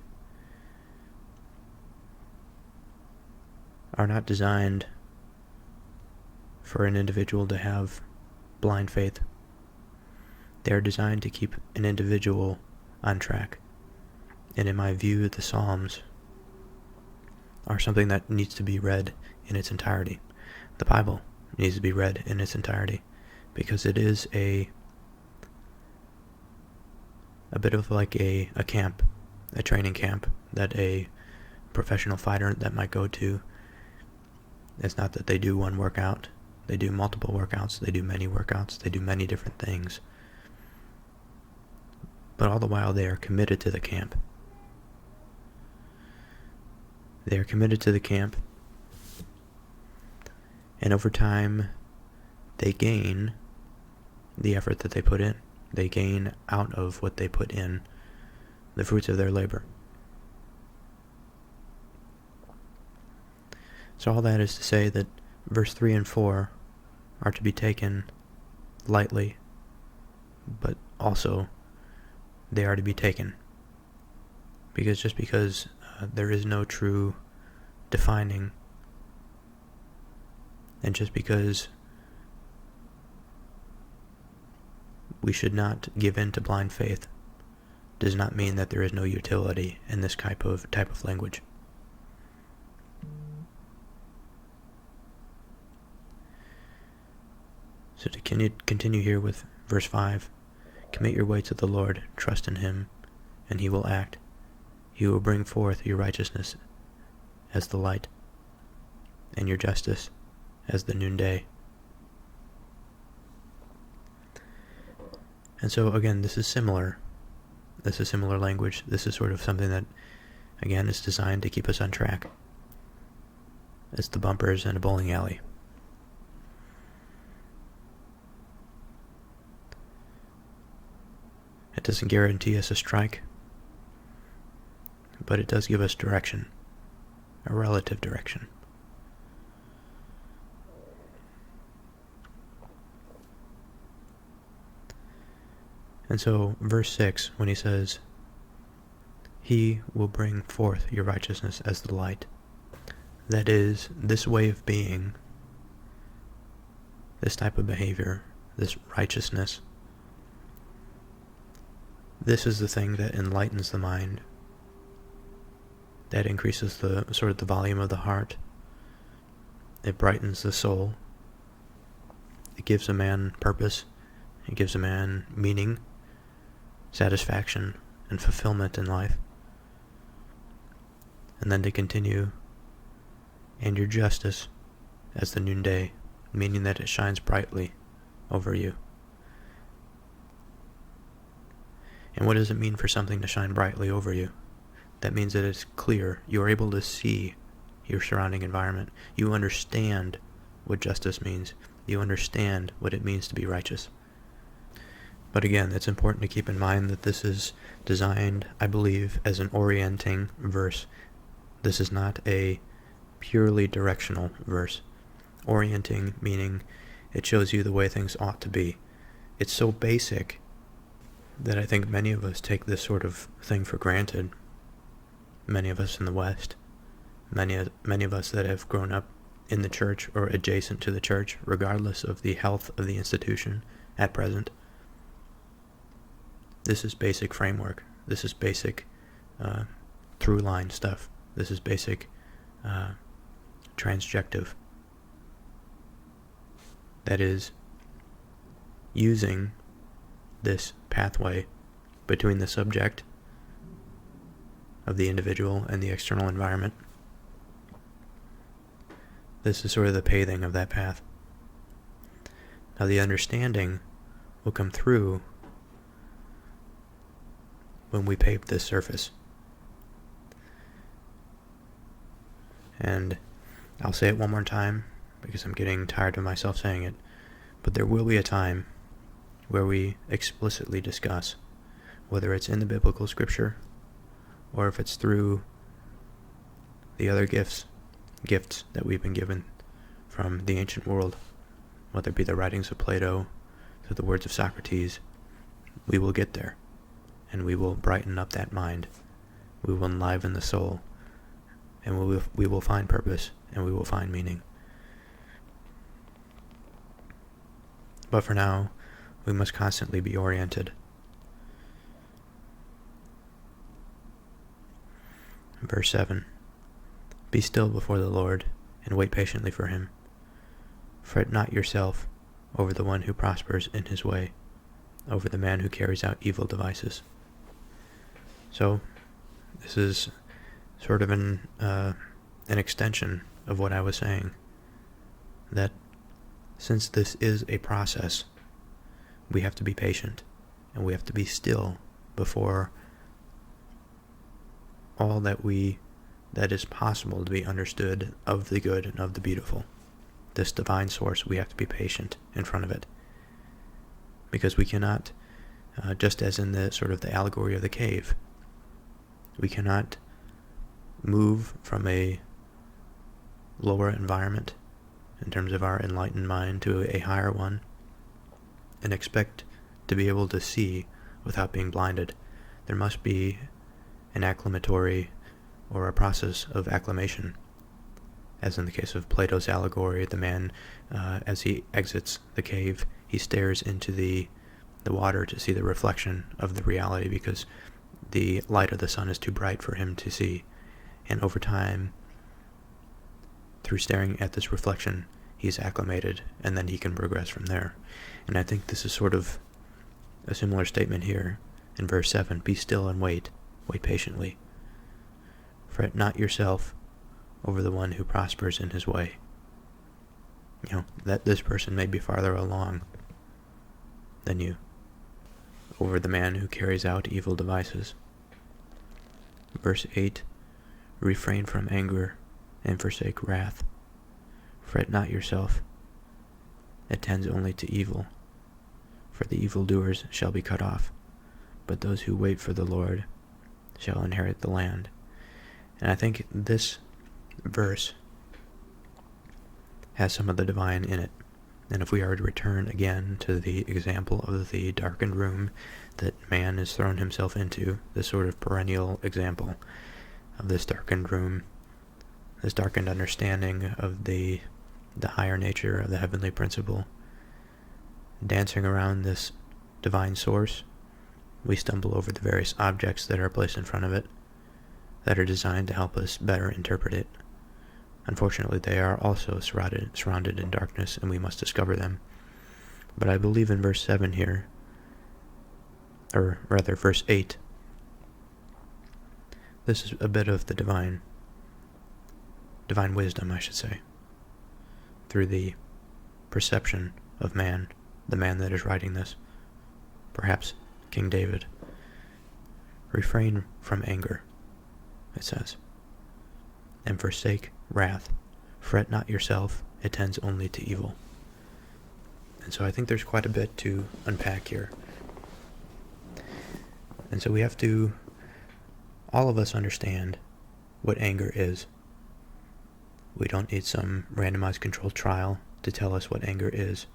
are not designed for an individual to have blind faith. They are designed to keep an individual on track. And in my view, the Psalms are something that needs to be read in its entirety. The Bible needs to be read in its entirety, because it is a bit of like a camp, a training camp that a professional fighter that might go to. It's not that they do one workout. They do multiple workouts. They do many workouts. They do many different things. But all the while they are committed to the camp. They are committed to the camp. And over time, they gain the effort that they put in. They gain out of what they put in the fruits of their labor. So all that is to say that verse 3 and 4 are to be taken lightly, but also they are to be taken. Because just because there is no true defining, and just because we should not give in to blind faith, does not mean that there is no utility in this type of language. So to continue here with verse 5, commit your way to the Lord, trust in him, and he will act. He will bring forth your righteousness as the light, and your justice as the noonday. And so again, this is similar. This is similar language. This is sort of something that, again, is designed to keep us on track. It's the bumpers in a bowling alley. It doesn't guarantee us a strike, but it does give us direction, a relative direction. And so, verse 6, when he says, he will bring forth your righteousness as the light. That is, this way of being, this type of behavior, this righteousness, this is the thing that enlightens the mind, that increases the volume of the heart. It brightens the soul. It gives a man purpose. It gives a man meaning, satisfaction, and fulfillment in life. And then to continue, and your justice as the noonday, meaning that it shines brightly over you. And what does it mean for something to shine brightly over you? That means that it's clear. You are able to see your surrounding environment. You understand what justice means. You understand what it means to be righteous. But again, it's important to keep in mind that this is designed, I believe, as an orienting verse. This is not a purely directional verse. Orienting meaning it shows you the way things ought to be. It's so basic that I think many of us take this sort of thing for granted. Many of us in the West, many of us that have grown up in the church or adjacent to the church, regardless of the health of the institution at present. This is basic framework. This is basic through line stuff. This is basic transjective. That is, using this pathway between the subject of the individual and the external environment. This is sort of the paving of that path. Now the understanding will come through when we pave this surface. And I'll say it one more time because I'm getting tired of myself saying it, but there will be a time where we explicitly discuss, whether it's in the biblical scripture or if it's through the other gifts that we've been given from the ancient world, whether it be the writings of Plato, to the words of Socrates, we will get there, and we will brighten up that mind. We will enliven the soul, and we will find purpose, and we will find meaning. But for now, we must constantly be oriented. Verse 7. Be still before the Lord, and wait patiently for him. Fret not yourself over the one who prospers in his way, over the man who carries out evil devices. So, this is sort of an extension of what I was saying, that since this is a process, we have to be patient, and we have to be still before all that is possible to be understood of the good and of the beautiful. This divine source, we have to be patient in front of it. Because we cannot, just as in the sort of the allegory of the cave, we cannot move from a lower environment in terms of our enlightened mind to a higher one and expect to be able to see without being blinded. There must be an acclimatory or a process of acclimation. As in the case of Plato's allegory, the man, as he exits the cave, he stares into the water to see the reflection of the reality because the light of the sun is too bright for him to see. And over time, through staring at this reflection, he's acclimated, and then he can progress from there. And I think this is sort of a similar statement here in verse 7. Be still and wait patiently. Fret not yourself over the one who prospers in his way. That this person may be farther along than you. Over the man who carries out evil devices. Verse 8. Refrain from anger and forsake wrath. Fret not yourself. It tends only to evil. For the evildoers shall be cut off, but those who wait for the Lord shall inherit the land. And I think this verse has some of the divine in it. And if we are to return again to the example of the darkened room that man has thrown himself into, this sort of perennial example of this darkened room, this darkened understanding of the higher nature of the heavenly principle, dancing around this divine source, we stumble over the various objects that are placed in front of it that are designed to help us better interpret it. Unfortunately, they are also surrounded in darkness, and we must discover them. But I believe in verse 7 here, or rather verse 8, this is a bit of the divine wisdom, I should say, through the perception of man, the man that is writing this, perhaps King David. Refrain from anger, it says, and forsake wrath. Fret not yourself, it tends only to evil. And so I think there's quite a bit to unpack here. And so we have to, all of us understand what anger is. We don't need some randomized controlled trial to tell us what anger is.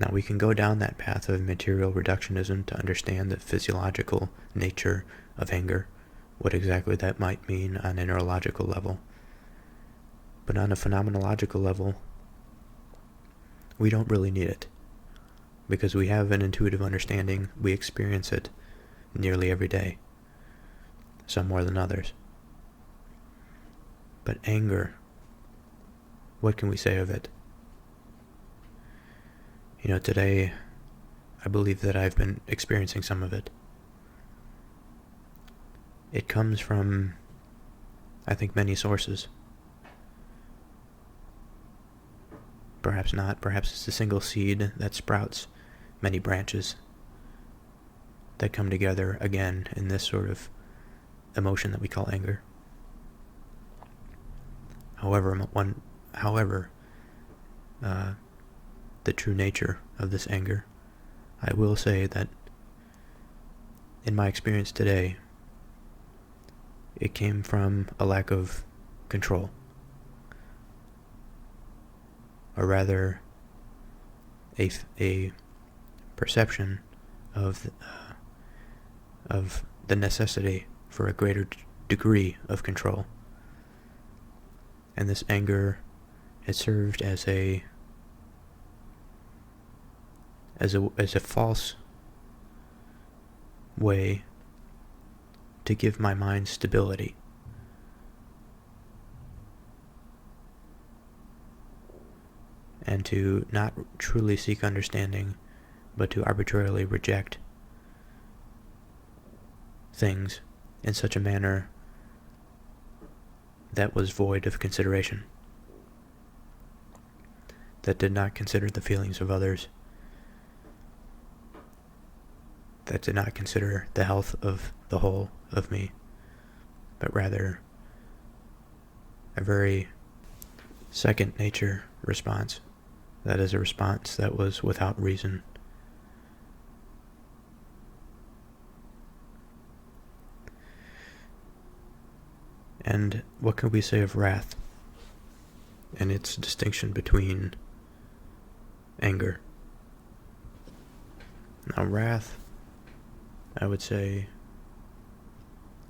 Now we can go down that path of material reductionism to understand the physiological nature of anger, what exactly that might mean on a neurological level. But on a phenomenological level, we don't really need it, because we have an intuitive understanding. We experience it nearly every day, some more than others. But anger, what can we say of it? Today, I believe that I've been experiencing some of it. It comes from, I think, many sources. Perhaps not. Perhaps it's a single seed that sprouts many branches that come together again in this sort of emotion that we call anger. However, the true nature of this anger, I will say that in my experience today, it came from a lack of control, or rather a perception of the necessity for a greater degree of control. And this anger has served as a false way to give my mind stability. And to not truly seek understanding, but to arbitrarily reject things in such a manner that was void of consideration, that did not consider the feelings of others, that did not consider the health of the whole of me, but rather a very second nature response. That is a response that was without reason. And what can we say of wrath and its distinction between anger? Now, wrath, I would say,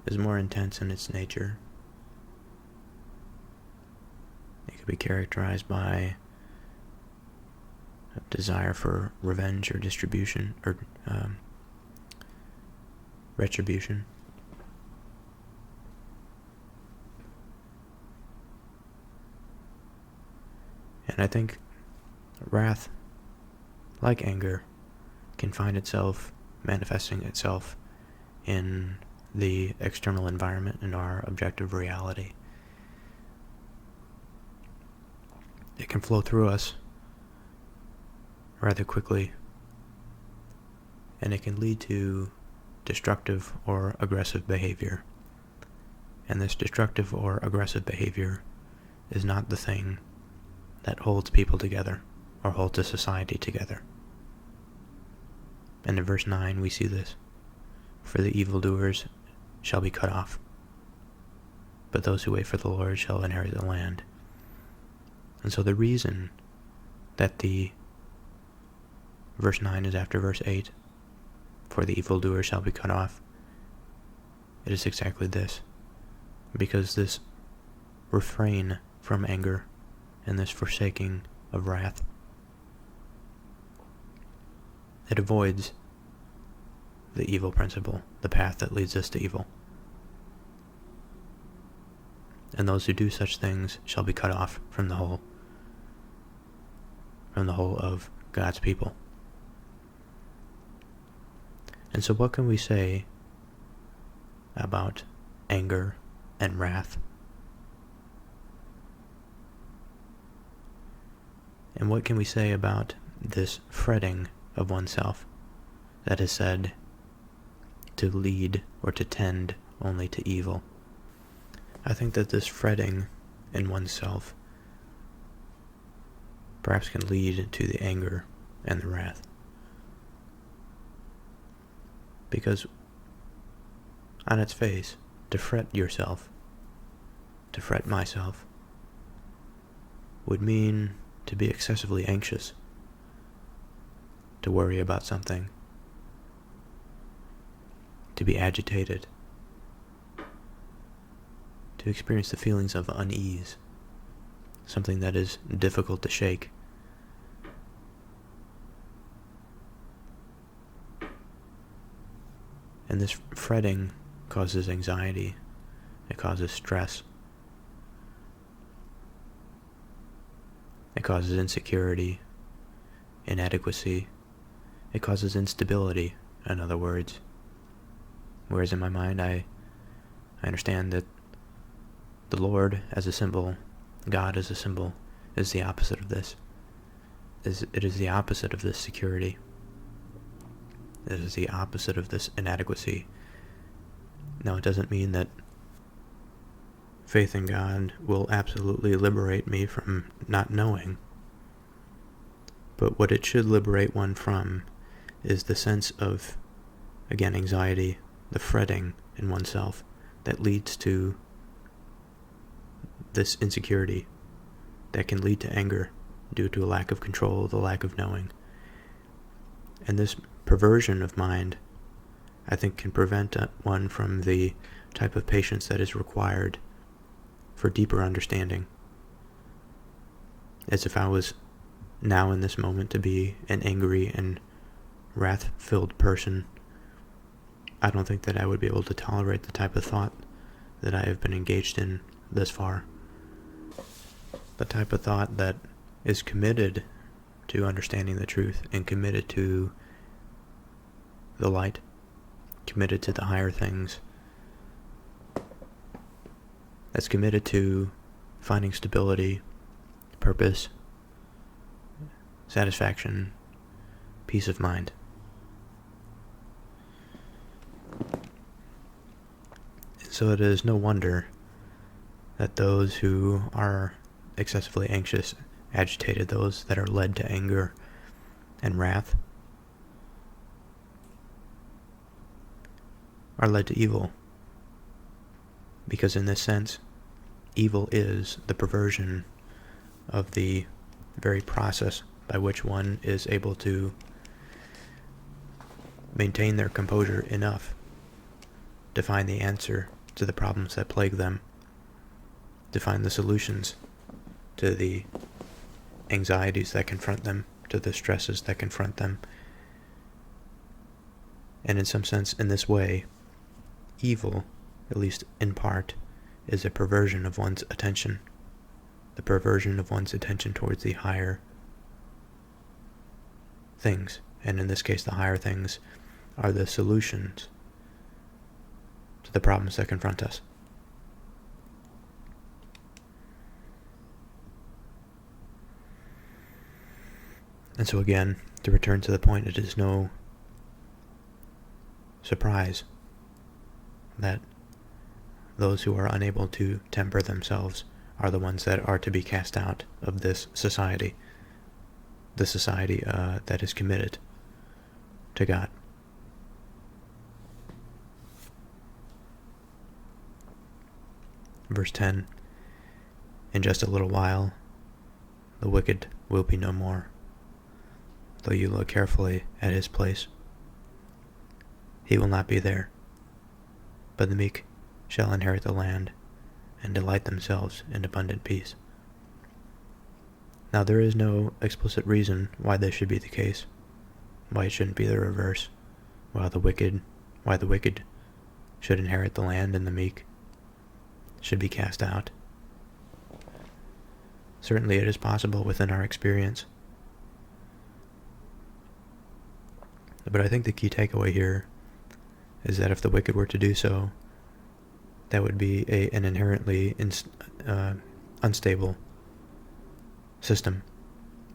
is more intense in its nature. It could be characterized by a desire for revenge or distribution or retribution. And I think wrath, like anger, can find itself manifesting itself in the external environment, in our objective reality. It can flow through us rather quickly, and it can lead to destructive or aggressive behavior. And this destructive or aggressive behavior is not the thing that holds people together or holds a society together. And in verse 9 we see this. For the evildoers shall be cut off, but those who wait for the Lord shall inherit the land. And so the reason that the verse 9 is after verse 8, for the evildoers shall be cut off, it is exactly this. Because this refrain from anger and this forsaking of wrath, it avoids the evil principle, the path that leads us to evil. And those who do such things shall be cut off from the whole of God's people. And so what can we say about anger and wrath? And what can we say about this fretting of oneself that is said to lead or to tend only to evil? I think that this fretting in oneself perhaps can lead to the anger and the wrath. Because on its face, to fret yourself, to fret myself, would mean to be excessively anxious, to worry about something, to be agitated, to experience the feelings of unease, something that is difficult to shake. And this fretting causes anxiety, it causes stress, it causes insecurity, inadequacy, it causes instability, in other words. Whereas in my mind, I understand that the Lord as a symbol, God as a symbol, is the opposite of this. It is the opposite of this security. It is the opposite of this inadequacy. Now, it doesn't mean that faith in God will absolutely liberate me from not knowing. But what it should liberate one from is the sense of, again, anxiety, the fretting in oneself that leads to this insecurity, that can lead to anger due to a lack of control, the lack of knowing. And this perversion of mind, I think, can prevent one from the type of patience that is required for deeper understanding. As if I was now in this moment to be an angry and wrath-filled person, I don't think that I would be able to tolerate the type of thought that I have been engaged in this far. The type of thought that is committed to understanding the truth and committed to the light, committed to the higher things, that's committed to finding stability, purpose, satisfaction, peace of mind. So it is no wonder that those who are excessively anxious, agitated, those that are led to anger and wrath, are led to evil. Because in this sense, evil is the perversion of the very process by which one is able to maintain their composure enough to find the answer to the problems that plague them, to find the solutions to the anxieties that confront them, to the stresses that confront them. And in some sense, in this way, evil, at least in part, is a perversion of one's attention, the perversion of one's attention towards the higher things. And in this case, the higher things are the solutions to the problems that confront us. And so again, to return to the point, it is no surprise that those who are unable to temper themselves are the ones that are to be cast out of this society, the society that is committed to God. Verse 10, in just a little while, the wicked will be no more, though you look carefully at his place. He will not be there, but the meek shall inherit the land and delight themselves in abundant peace. Now there is no explicit reason why this should be the case, why it shouldn't be the reverse, why the wicked should inherit the land and the meek should be cast out. Certainly it is possible within our experience. But I think the key takeaway here is that if the wicked were to do so, that would be an inherently unstable system,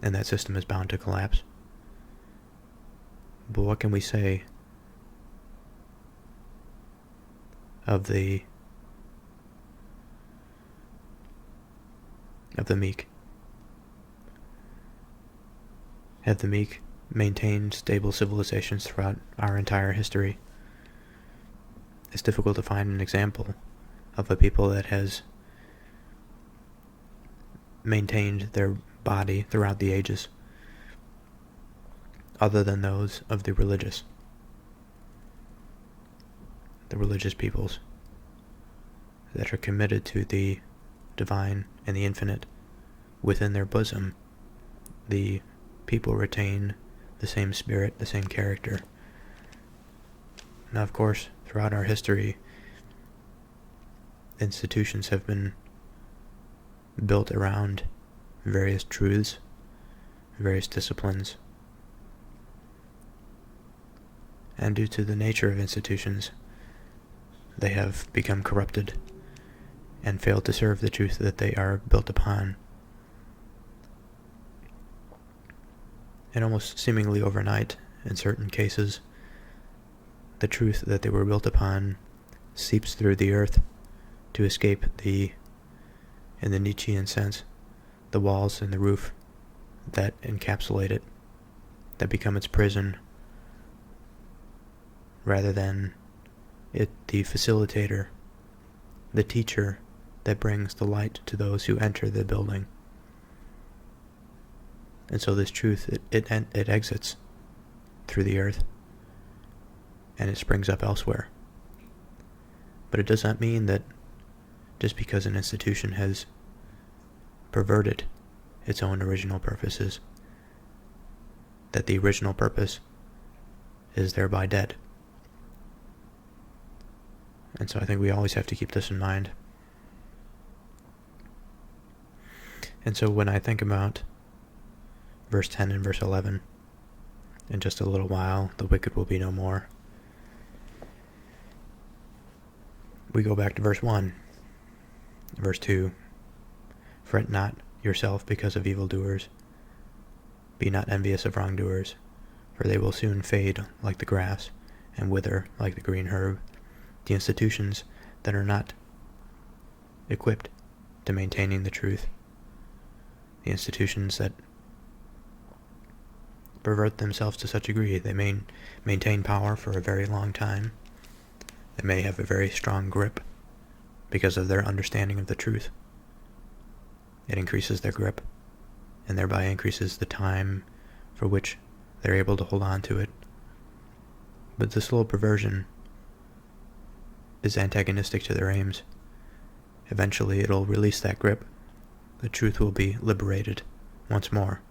and that system is bound to collapse. But what can we say of the meek? Have the meek maintained stable civilizations throughout our entire history? It's difficult to find an example of a people that has maintained their body throughout the ages. other than those of the religious peoples that are committed to the divine and the infinite within their bosom. The people retain the same spirit, the same character. Now, of course, throughout our history, institutions have been built around various truths, various disciplines. And due to the nature of institutions, they have become corrupted and failed to serve the truth that they are built upon. And almost seemingly overnight, in certain cases, the truth that they were built upon seeps through the earth to escape in the Nietzschean sense, the walls and the roof that encapsulate it, that become its prison, rather than it the facilitator, the teacher that brings the light to those who enter the building. And so this truth, it exits through the earth, and it springs up elsewhere. But it does not mean that just because an institution has perverted its own original purposes, that the original purpose is thereby dead. And so I think we always have to keep this in mind. And so when I think about verse 10 and verse 11, in just a little while the wicked will be no more, we go back to verse 1. Verse 2, fret not yourself because of evildoers. Be not envious of wrongdoers, for they will soon fade like the grass and wither like the green herb. The institutions that are not equipped to maintaining the truth, the institutions that pervert themselves to such a degree they may maintain power for a very long time. They may have a very strong grip because of their understanding of the truth. It increases their grip, and thereby increases the time for which they're able to hold on to it. But this little perversion is antagonistic to their aims. Eventually it'll release that grip. The truth will be liberated once more.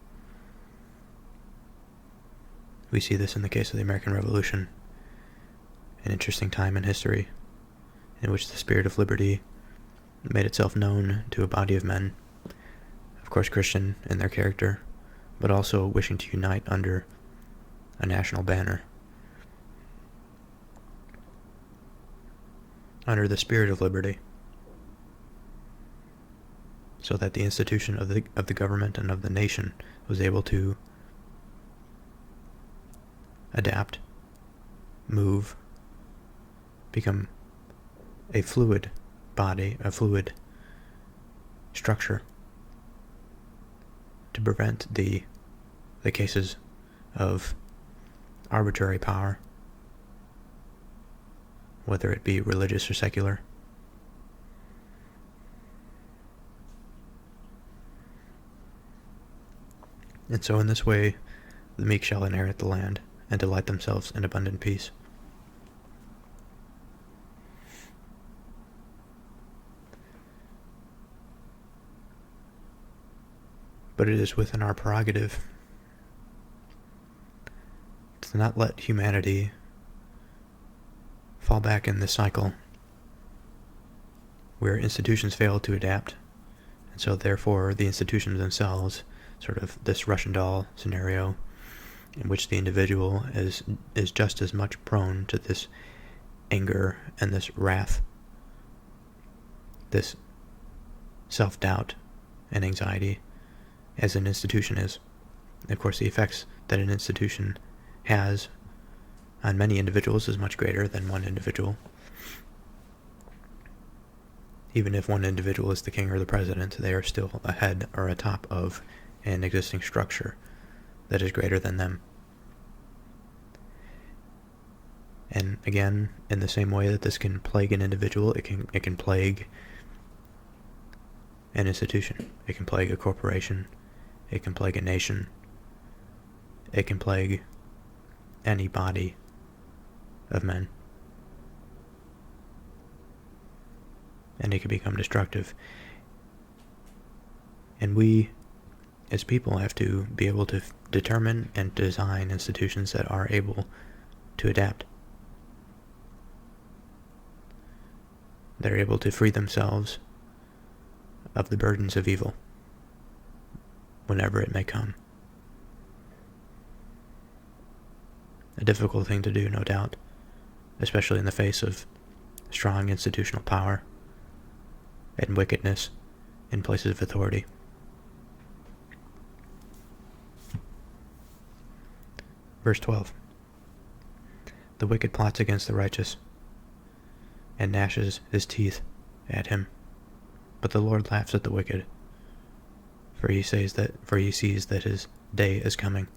We see this in the case of the American Revolution, an interesting time in history in which the spirit of liberty made itself known to a body of men, of course Christian in their character, but also wishing to unite under a national banner. Under the spirit of liberty, so that the institution of the government and of the nation was able to adapt, move, become a fluid body, a fluid structure, to prevent the cases of arbitrary power, whether it be religious or secular. And so in this way, the meek shall inherit the land, and delight themselves in abundant peace. But it is within our prerogative to not let humanity fall back in this cycle where institutions fail to adapt, and so therefore the institutions themselves, sort of this Russian doll scenario, in which the individual is just as much prone to this anger and this wrath, this self-doubt and anxiety, as an institution is. And of course, the effects that an institution has on many individuals is much greater than one individual. Even if one individual is the king or the president, they are still a head or a top of an existing structure that is greater than them. And again, in the same way that this can plague an individual, it can plague an institution. It can plague a corporation. It can plague a nation. It can plague any body of men. And it can become destructive. And we, as people, have to be able to determine and design institutions that are able to adapt. They're able to free themselves of the burdens of evil, whenever it may come. A difficult thing to do, no doubt, especially in the face of strong institutional power and wickedness in places of authority. Verse 12. The wicked plots against the righteous, and gnashes his teeth at him. But the Lord laughs at the wicked, for he sees that his day is coming.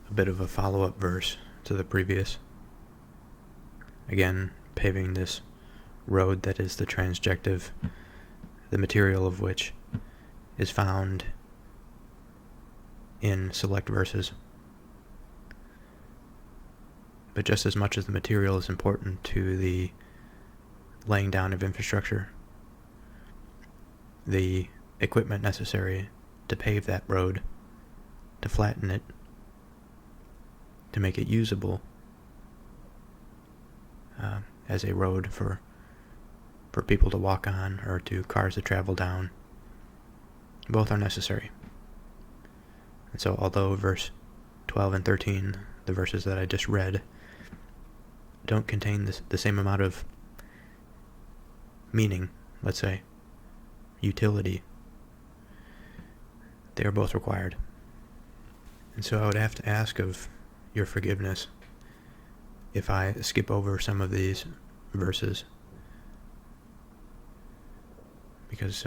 A bit of a follow-up verse to the previous. Again, paving this road that is the transjective, the material of which is found in select verses. But just as much as the material is important to the laying down of infrastructure, the equipment necessary to pave that road, to flatten it, to make it usable as a road for people to walk on or to cars to travel down, both are necessary. And so although verse 12 and 13, the verses that I just read, don't contain the same amount of meaning, let's say, utility, they are both required. And so I would have to ask of your forgiveness if I skip over some of these verses, because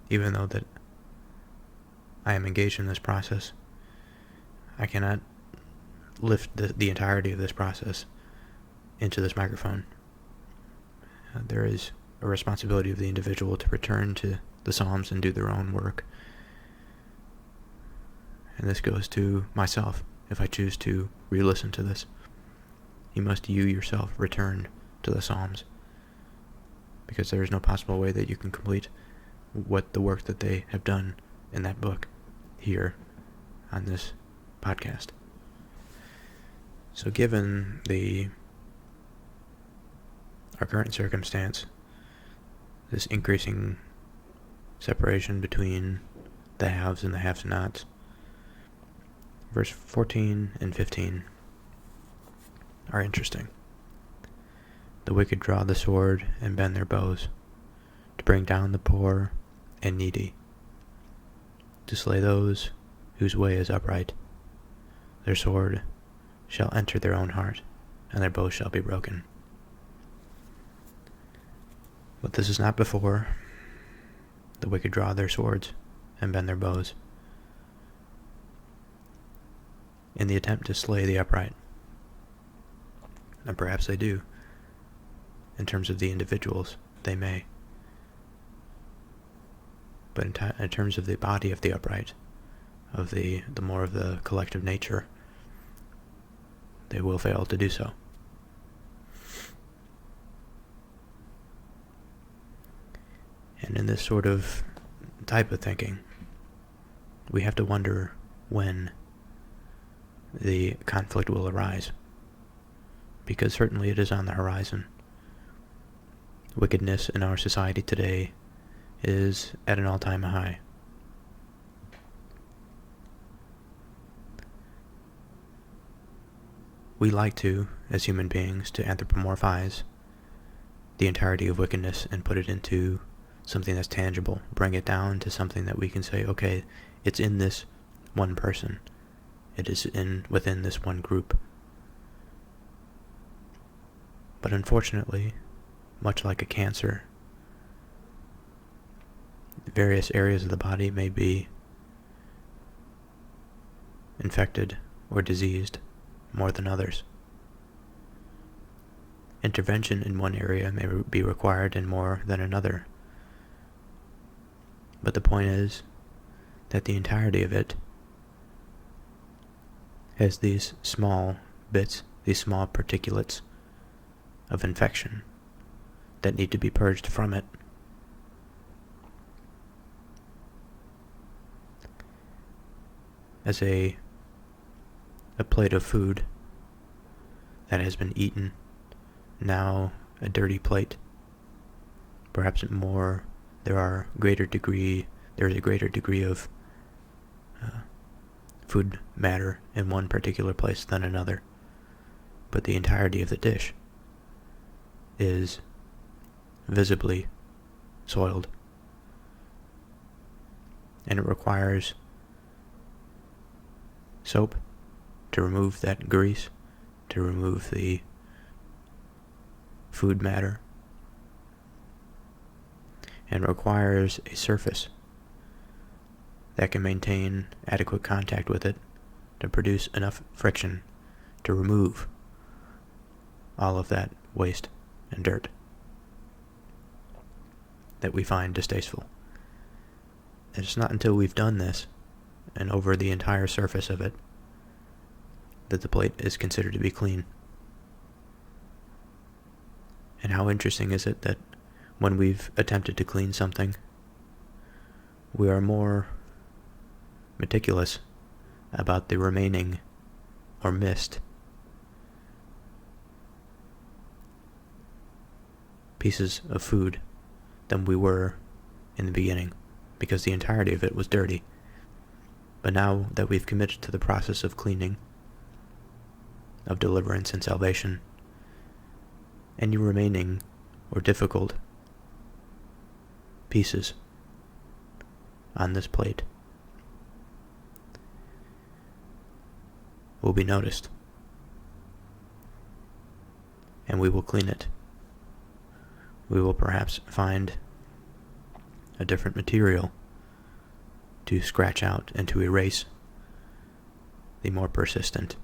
even though that I am engaged in this process, I cannot lift the entirety of this process into this microphone. There is a responsibility of the individual to return to the Psalms and do their own work. And this goes to myself if I choose to re-listen to this. You must yourself return to the Psalms, because there is no possible way that you can complete what the work that they have done in that book here on this podcast. So given our current circumstance, this increasing separation between the haves and the have-nots, verse 14 and 15 are interesting. The wicked draw the sword and bend their bows, to bring down the poor and needy, to slay those whose way is upright. Their sword shall enter their own heart, and their bow shall be broken. But this is not before the wicked draw their swords and bend their bows in the attempt to slay the upright. And perhaps they do. In terms of the individuals, they may. But in terms of the body of the upright, of the more of the collective nature, they will fail to do so. And in this sort of type of thinking, we have to wonder when the conflict will arise, because certainly it is on the horizon. Wickedness in our society today is at an all-time high. We like to, as human beings, to anthropomorphize the entirety of wickedness and put it into something that's tangible, bring it down to something that we can say, okay, it's in this one person. It is within this one group. But unfortunately, much like a cancer, various areas of the body may be infected or diseased more than others. Intervention in one area may be required in more than another. But the point is that the entirety of it has these small bits, these small particulates of infection that need to be purged from it. As a plate of food that has been eaten, now a dirty plate, perhaps more, there is a greater degree of food matter in one particular place than another, but the entirety of the dish is visibly soiled, and it requires soap to remove that grease, to remove the food matter, and requires a surface that can maintain adequate contact with it to produce enough friction to remove all of that waste and dirt that we find distasteful. And it's not until we've done this, and over the entire surface of it, that the plate is considered to be clean. And how interesting is it that when we've attempted to clean something, we are more meticulous about the remaining or missed pieces of food than we were in the beginning, because the entirety of it was dirty. But now that we've committed to the process of cleaning, of deliverance and salvation, any remaining or difficult pieces on this plate will be noticed, and we will clean it. We will perhaps find a different material to scratch out and to erase the more persistent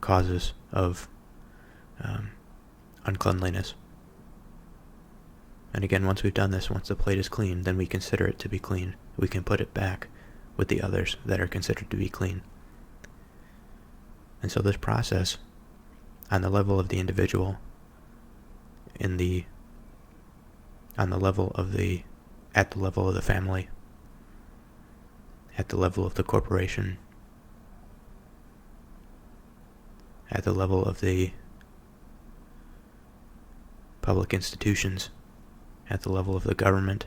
causes of uncleanliness. And again, once we've done this, once the plate is clean, then we consider it to be clean. We can put it back with the others that are considered to be clean. And so this process, on the level of the individual, at the level of the family, at the level of the corporation, at the level of the public institutions, at the level of the government,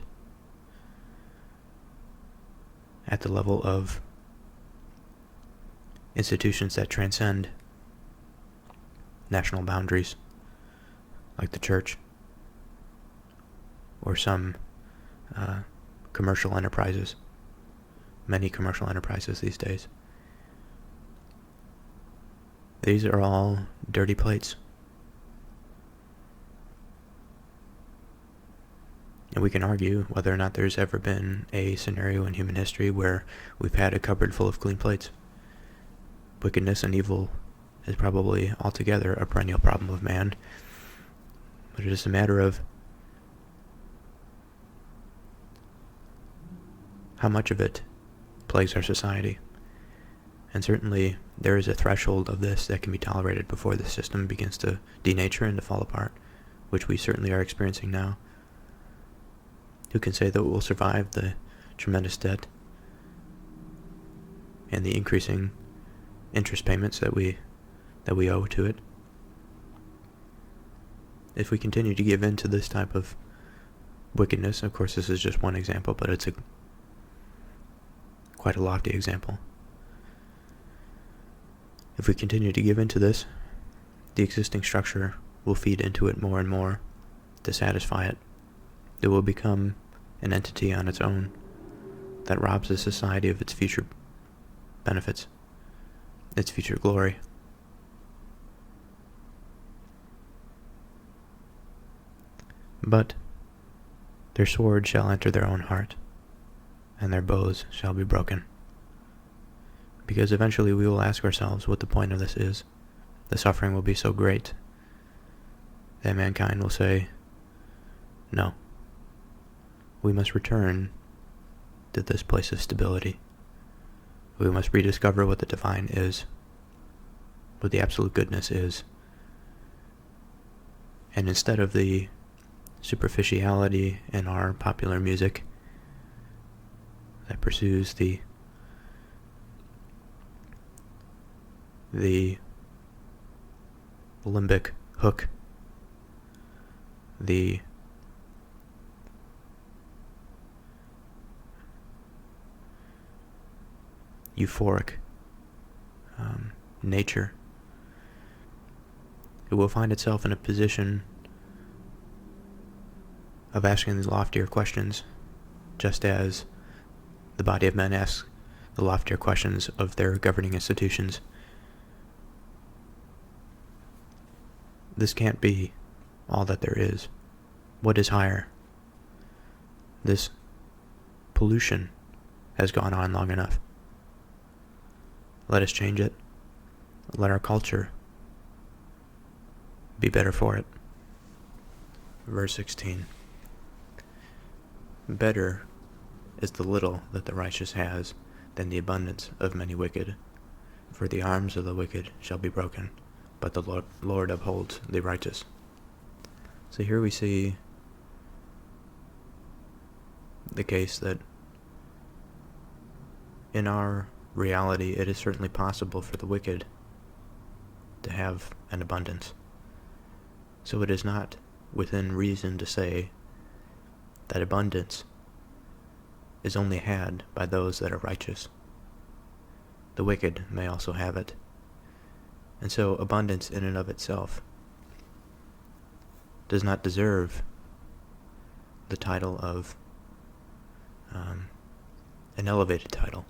at the level of institutions that transcend national boundaries, like the church, or some commercial enterprises, many commercial enterprises these days. These are all dirty plates. And we can argue whether or not there's ever been a scenario in human history where we've had a cupboard full of clean plates. Wickedness and evil is probably altogether a perennial problem of man, but it is a matter of how much of it plagues our society. And certainly there is a threshold of this that can be tolerated before the system begins to denature and to fall apart, which we certainly are experiencing now. Who can say that it will survive the tremendous debt and the increasing interest payments that we owe to it? If we continue to give in to this type of wickedness, of course this is just one example, but it's quite a lofty example. If we continue to give in to this, the existing structure will feed into it more and more to satisfy it. It will become an entity on its own that robs the society of its future benefits, its future glory. But their sword shall enter their own heart, and their bows shall be broken. Because eventually we will ask ourselves what the point of this is. The suffering will be so great that mankind will say, no, we must return to this place of stability. We must rediscover what the divine is, what the absolute goodness is. And instead of the superficiality in our popular music that pursues the limbic hook, the euphoric nature, it will find itself in a position of asking the loftier questions, just as the body of men asks the loftier questions of their governing institutions. This can't be all that there is. What is higher? This pollution has gone on long enough. Let us change it. Let our culture be better for it. Verse 16. Better is the little that the righteous has than the abundance of many wicked. For the arms of the wicked shall be broken, but the Lord upholds the righteous. So here we see the case that in our reality it is certainly possible for the wicked to have an abundance. So it is not within reason to say that abundance is only had by those that are righteous. The wicked may also have it. And so abundance in and of itself does not deserve the title of an elevated title.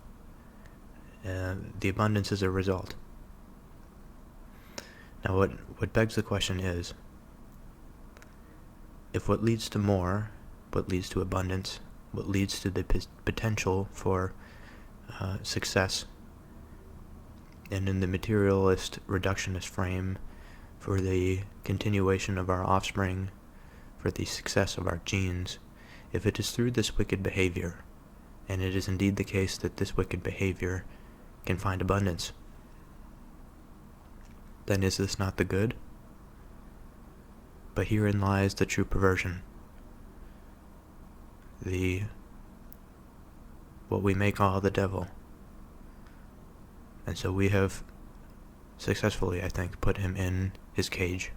The abundance is a result. Now what begs the question is, if what leads to more, what leads to abundance, what leads to the potential for success, and in the materialist reductionist frame, for the continuation of our offspring, for the success of our genes, if it is through this wicked behavior, and it is indeed the case that this wicked behavior can find abundance, then is this not the good? But herein lies the true perversion. What we may call the devil. And so we have successfully, I think, put him in his cage,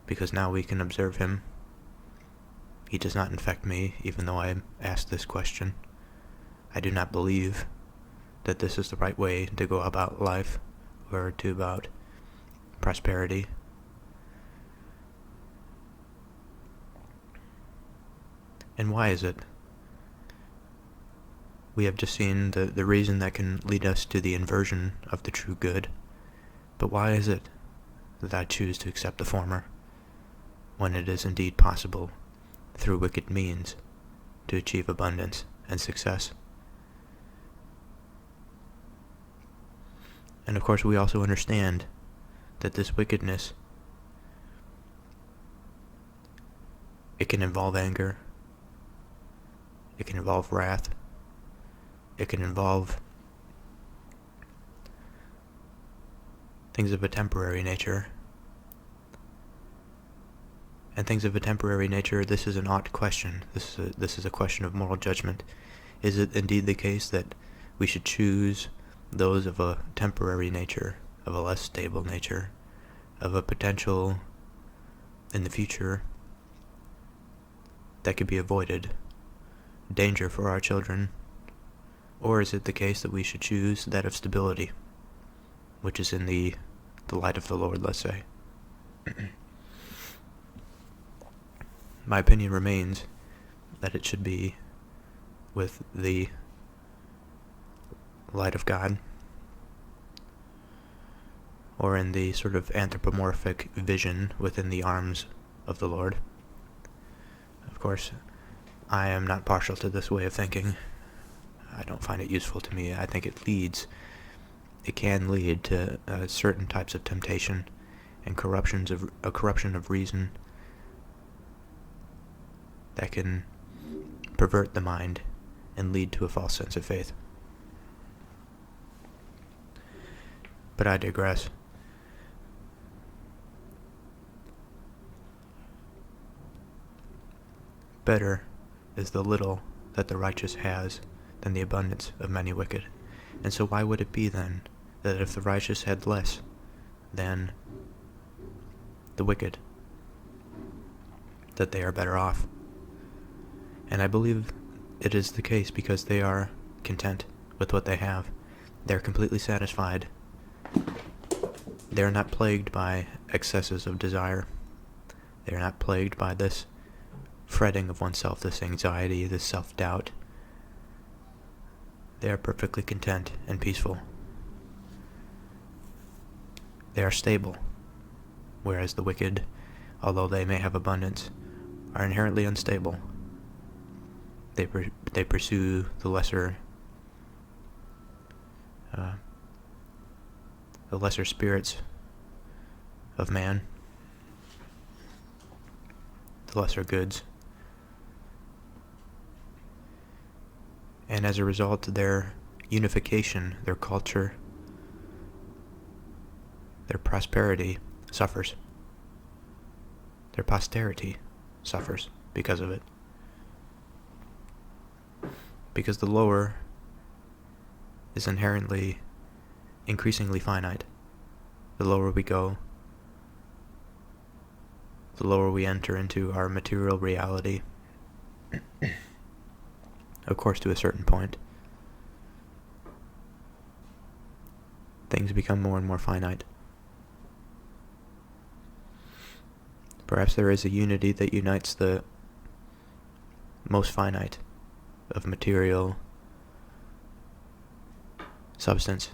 because now we can observe him. He does not infect me, even though I asked this question. I do not believe that this is the right way to go about life, or to about prosperity. And why is it? We have just seen the reason that can lead us to the inversion of the true good. But why is it that I choose to accept the former, when it is indeed possible, through wicked means, to achieve abundance and success? And of course we also understand that this wickedness, it can involve anger, it can involve wrath, it can involve things of a temporary nature. And things of a temporary nature, this is an ought question. This is a question of moral judgment. Is it indeed the case that we should choose those of a temporary nature, of a less stable nature, of a potential in the future that could be avoided, danger for our children? Or is it the case that we should choose that of stability, which is in the light of the Lord, let's say? My opinion remains that it should be with the light of God, or in the sort of anthropomorphic vision within the arms of the Lord. Of course, I am not partial to this way of thinking. I don't find it useful to me. I think it can lead to certain types of temptation and corruption of reason that can pervert the mind and lead to a false sense of faith. But I digress. Better is the little that the righteous has than the abundance of many wicked. And so why would it be then that if the righteous had less than the wicked, that they are better off? And I believe it is the case because they are content with what they have. They're completely satisfied. They are not plagued by excesses of desire. They are not plagued by this fretting of oneself, this anxiety, this self-doubt. They are perfectly content and peaceful. They are stable, whereas the wicked, although they may have abundance, are inherently unstable. They pursue the lesser spirits of man, the lesser goods. And as a result, their unification, their culture, their prosperity suffers. Their posterity suffers because of it. Because the lower is inherently increasingly finite. The lower we go, the lower we enter into our material reality. Of course, to a certain point, things become more and more finite. Perhaps there is a unity that unites the most finite of material substance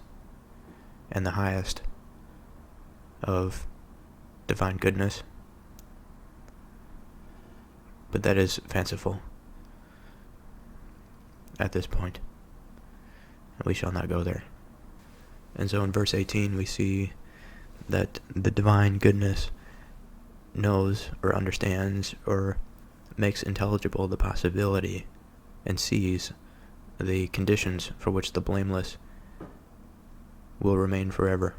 and the highest of divine goodness. But that is fanciful at this point, and we shall not go there. And so in verse 18 we see that the divine goodness knows or understands or makes intelligible the possibility and sees the conditions for which the blameless will remain forever.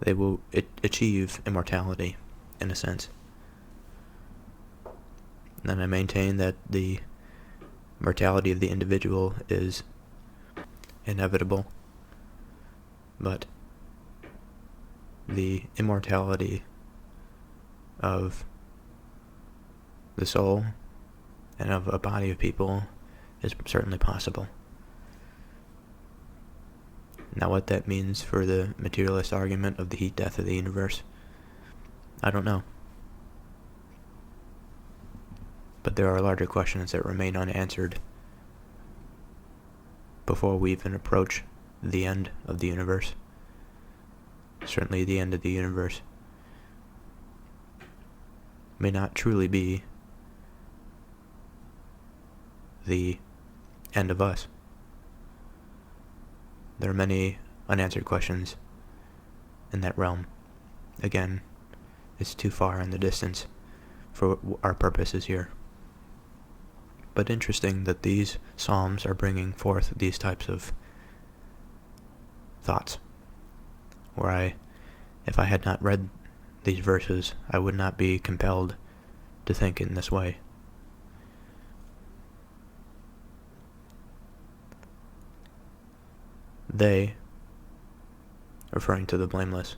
They will achieve immortality, in a sense. And I maintain that the mortality of the individual is inevitable, but the immortality of the soul and of a body of people is certainly possible. Now, what that means for the materialist argument of the heat death of the universe, I don't know. But there are larger questions that remain unanswered before we even approach the end of the universe. Certainly the end of the universe may not truly be the end of us. There are many unanswered questions in that realm. Again, it's too far in the distance for our purposes here. But interesting that these psalms are bringing forth these types of thoughts, where if I had not read these verses, I would not be compelled to think in this way. They, referring to the blameless,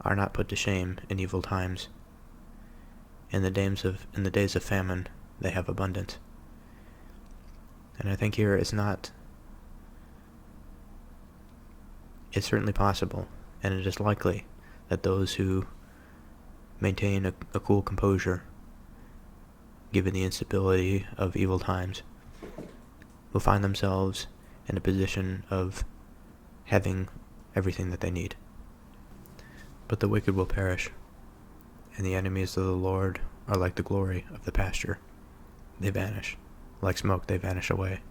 are not put to shame in evil times. In the days of famine, they have abundance. And I think here it's certainly possible, and it is likely that those who maintain a cool composure, given the instability of evil times, will find themselves in a position of having everything that they need. But the wicked will perish, and the enemies of the Lord are like the glory of the pasture. They vanish. Like smoke, they vanish away.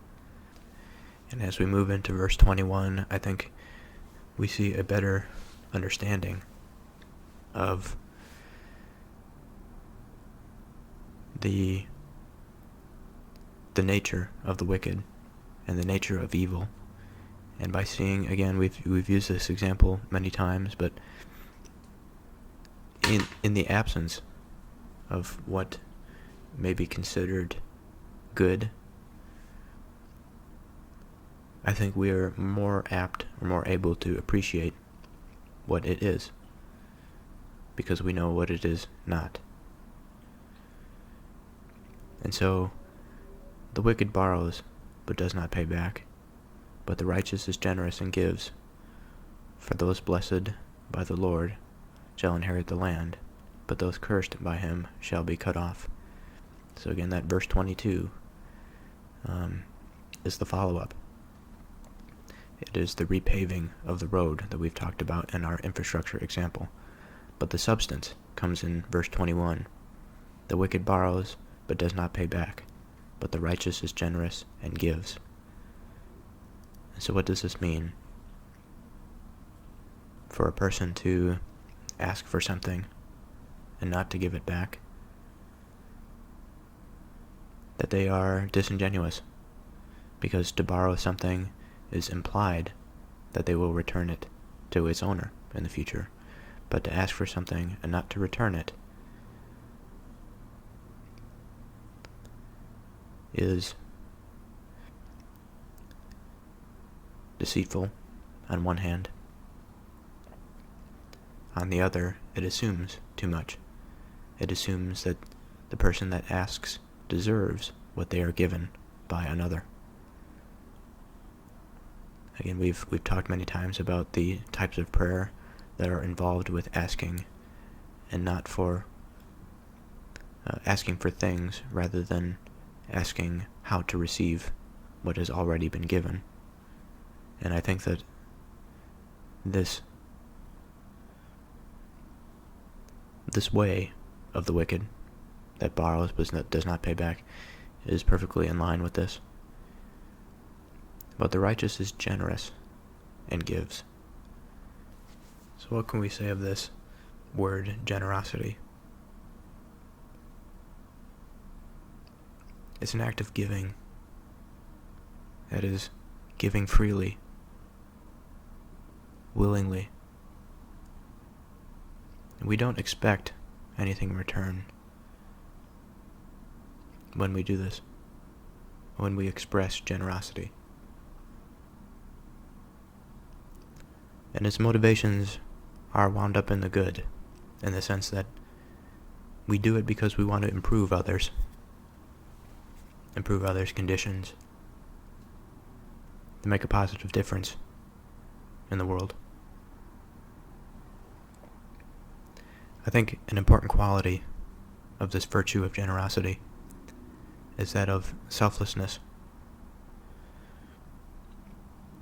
And as we move into verse 21, I think we see a better understanding of the nature of the wicked and the nature of evil And by seeing, again, we've used this example many times, but in the absence of what may be considered good, I think we are more apt or more able to appreciate what it is, because we know what it is not. And so, the wicked borrows, but does not pay back, but the righteous is generous and gives. For those blessed by the Lord shall inherit the land, but those cursed by him shall be cut off. So again, that verse 22 is the follow-up. It is the repaving of the road that we've talked about in our infrastructure example. But the substance comes in verse 21. The wicked borrows, but does not pay back, but the righteous is generous and gives. So what does this mean? For a person to ask for something and not to give it back, that they are disingenuous, because to borrow something is implied that they will return it to its owner in the future. But to ask for something and not to return it is deceitful on one hand. On the other, it assumes too much. It assumes that the person that asks deserves what they are given by another. Again, we've talked many times about the types of prayer that are involved with asking, and not for asking for things rather than asking how to receive what has already been given. And I think that this way of the wicked that borrows but does not pay back is perfectly in line with this. But the righteous is generous and gives. So what can we say of this word generosity? It's an act of giving. That is, giving freely, willingly. And we don't expect anything in return when we do this, when we express generosity. And its motivations are wound up in the good, in the sense that we do it because we want to improve others' conditions, to make a positive difference in the world. I think an important quality of this virtue of generosity is that of selflessness.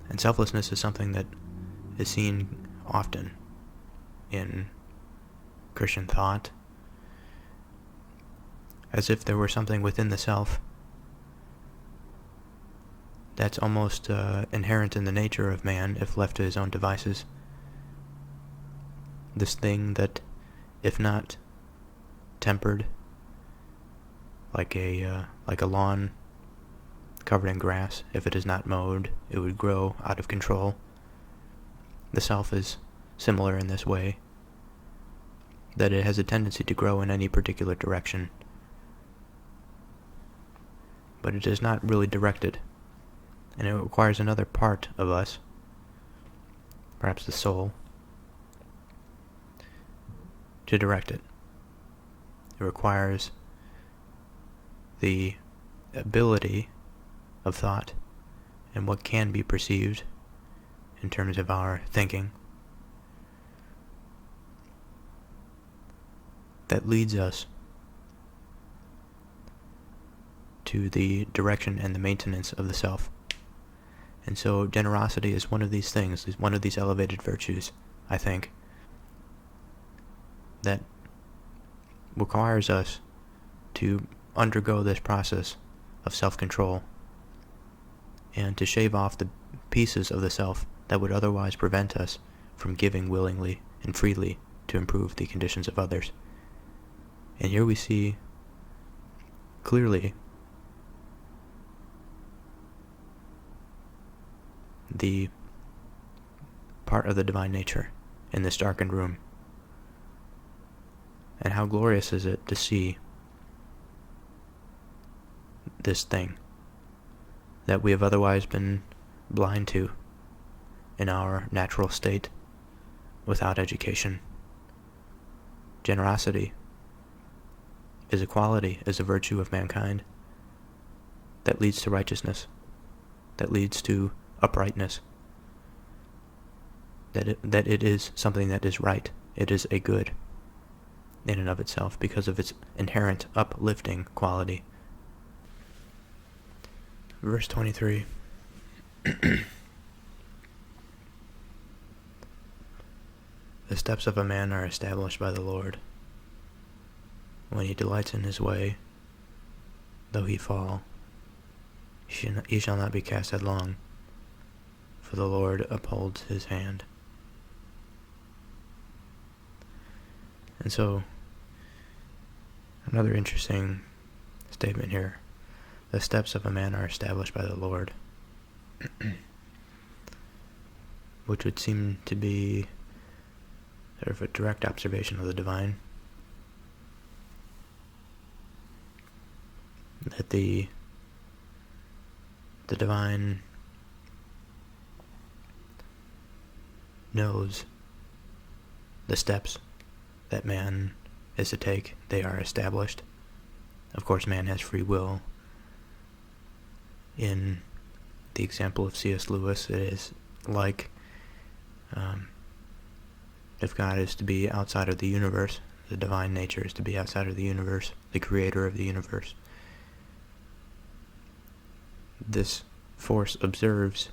And selflessness is something that is seen often in Christian thought, as if there were something within the self that's almost inherent in the nature of man if left to his own devices. This thing that, if not tempered, like a lawn covered in grass, if it is not mowed, it would grow out of control. The self is similar in this way, that it has a tendency to grow in any particular direction, but it is not really directed, and it requires another part of us, perhaps the soul, to direct it. It requires the ability of thought and what can be perceived in terms of our thinking that leads us to the direction and the maintenance of the self. And so generosity is one of these things, is one of these elevated virtues, I think, that requires us to undergo this process of self-control and to shave off the pieces of the self that would otherwise prevent us from giving willingly and freely to improve the conditions of others. And here we see clearly the part of the divine nature in this darkened room. And how glorious is it to see this thing that we have otherwise been blind to in our natural state without education. Generosity is a quality, is a virtue of mankind that leads to righteousness, that leads to uprightness, that it is something that is right. It is a good in and of itself because of its inherent uplifting quality. Verse 23. The steps of a man are established by the Lord. When he delights in his way, though he fall, he shall not be cast headlong, for the Lord upholds his hand. And so, another interesting statement here. The steps of a man are established by the Lord, which would seem to be sort of a direct observation of the divine. That the divine knows the steps that man is to take. They are established. Of course, man has free will. In the example of C.S. Lewis, it is like if God is to be outside of the universe, the divine nature is to be outside of the universe, the creator of the universe. This force observes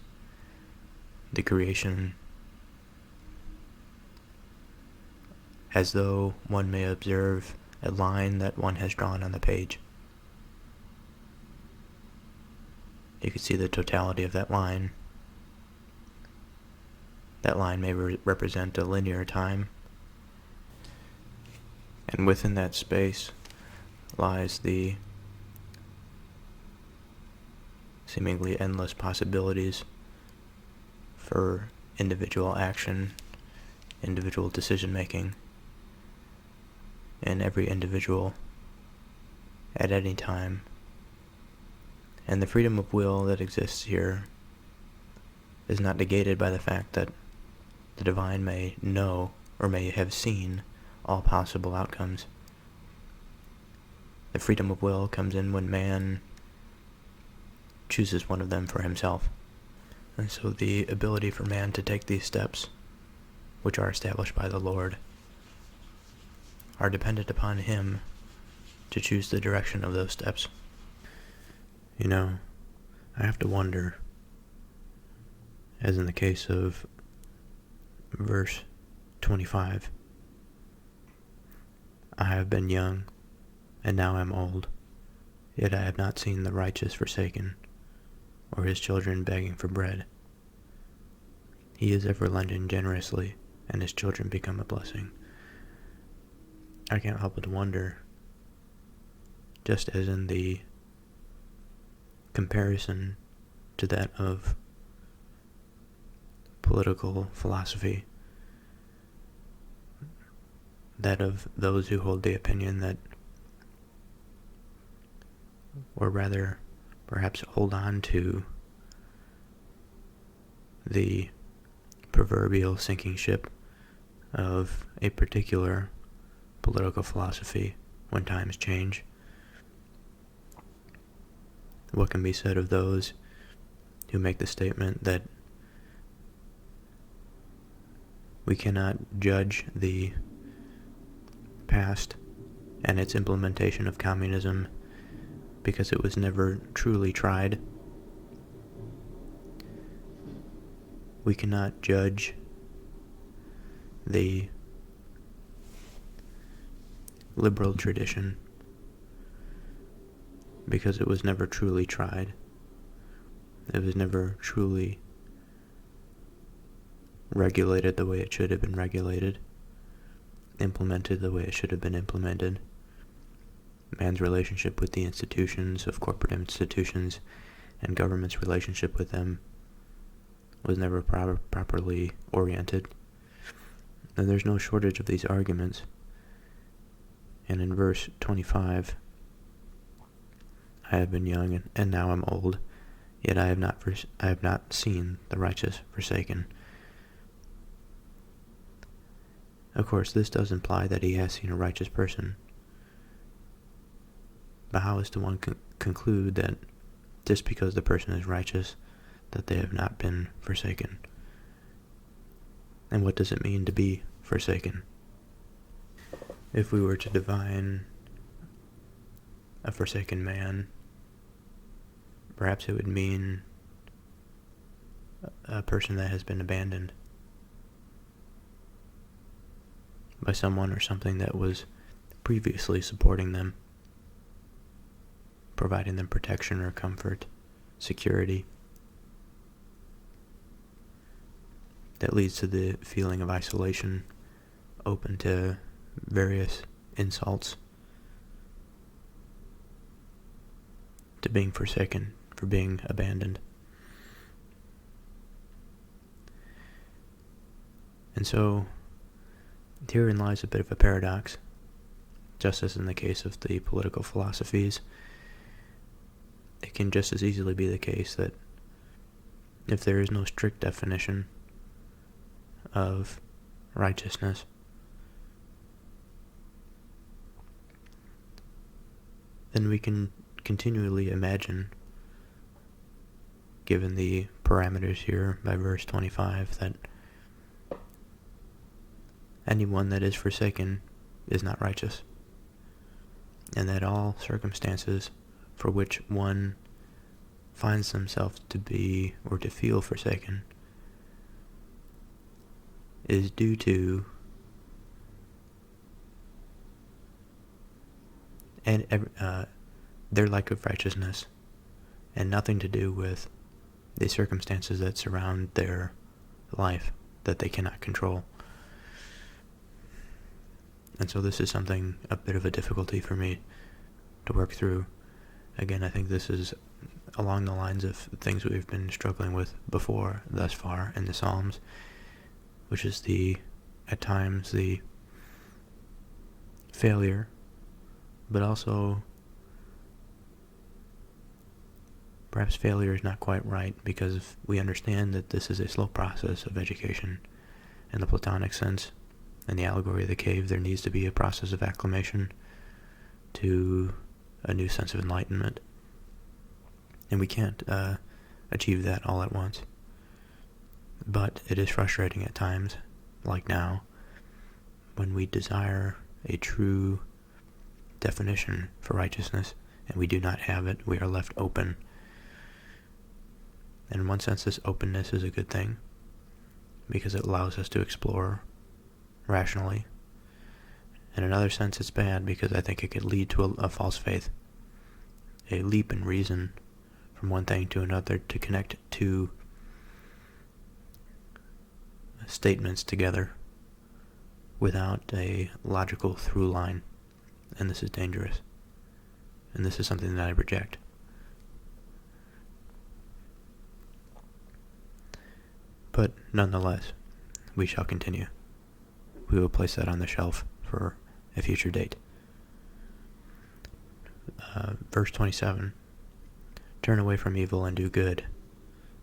the creation as though one may observe a line that one has drawn on the page. You can see the totality of that line. That line may represent a linear time, and within that space lies the seemingly endless possibilities for individual action, individual decision making, and every individual at any time. And the freedom of will that exists here is not negated by the fact that the divine may know or may have seen all possible outcomes. The freedom of will comes in when man chooses one of them for himself. And so the ability for man to take these steps, which are established by the Lord, are dependent upon him to choose the direction of those steps. You know, I have to wonder, as in the case of verse 25, I have been young, and now am old, yet I have not seen the righteous forsaken, or his children begging for bread. He is ever lending generously, and his children become a blessing. I can't help but wonder, just as in the comparison to that of political philosophy, that of those who hold the opinion that, or rather, perhaps hold on to the proverbial sinking ship of a particular political philosophy when times change. What can be said of those who make the statement that we cannot judge the past and its implementation of communism because it was never truly tried? We cannot judge the liberal tradition because it was never truly tried. It was never truly regulated the way it should have been regulated, implemented the way it should have been implemented. Man's relationship with the institutions of corporate institutions and government's relationship with them was never properly oriented. And there's no shortage of these arguments. And in verse 25, I have been young and now I'm old, yet I have not seen the righteous forsaken. Of course, this does imply that he has seen a righteous person. But how is to one conclude that just because the person is righteous, that they have not been forsaken? And what does it mean to be forsaken? If we were to define a forsaken man, perhaps it would mean a person that has been abandoned by someone or something that was previously supporting them, providing them protection or comfort, security, that leads to the feeling of isolation, open to various insults, to being forsaken, for being abandoned. And so, herein lies a bit of a paradox, just as in the case of the political philosophies. It can just as easily be the case that if there is no strict definition of righteousness, then we can continually imagine, given the parameters here by verse 25, that anyone that is forsaken is not righteous, and that all circumstances for which one finds themselves to be or to feel forsaken is due to their lack of righteousness, and nothing to do with the circumstances that surround their life that they cannot control. And so this is something, a bit of a difficulty for me to work through. Again, I think this is along the lines of things we've been struggling with before thus far in the Psalms, which is at times the failure, but also perhaps failure is not quite right, because we understand that this is a slow process of education. In the Platonic sense, in the allegory of the cave, there needs to be a process of acclimation to a new sense of enlightenment. And we can't achieve that all at once. But it is frustrating at times, like now, when we desire a true definition for righteousness, and we do not have it. We are left open. And in one sense, this openness is a good thing, because it allows us to explore rationally. In another sense, it's bad, because I think it could lead to a false faith, a leap in reason from one thing to another, to connect two statements together without a logical through line. And this is dangerous. And this is something that I reject. But nonetheless, we shall continue. We will place that on the shelf for a future date. Verse 27, turn away from evil and do good,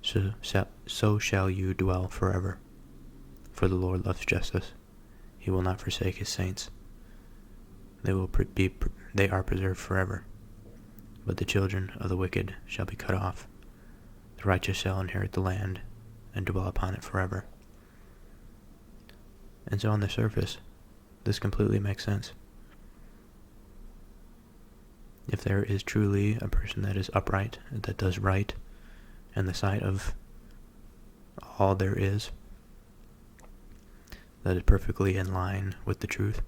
so shall you dwell forever. For the Lord loves justice. He will not forsake his saints. They are preserved forever. But the children of the wicked shall be cut off. The righteous shall inherit the land and dwell upon it forever. And so on the surface, this completely makes sense. If there is truly a person that is upright, that does right in the sight of all there is, that is perfectly in line with the truth,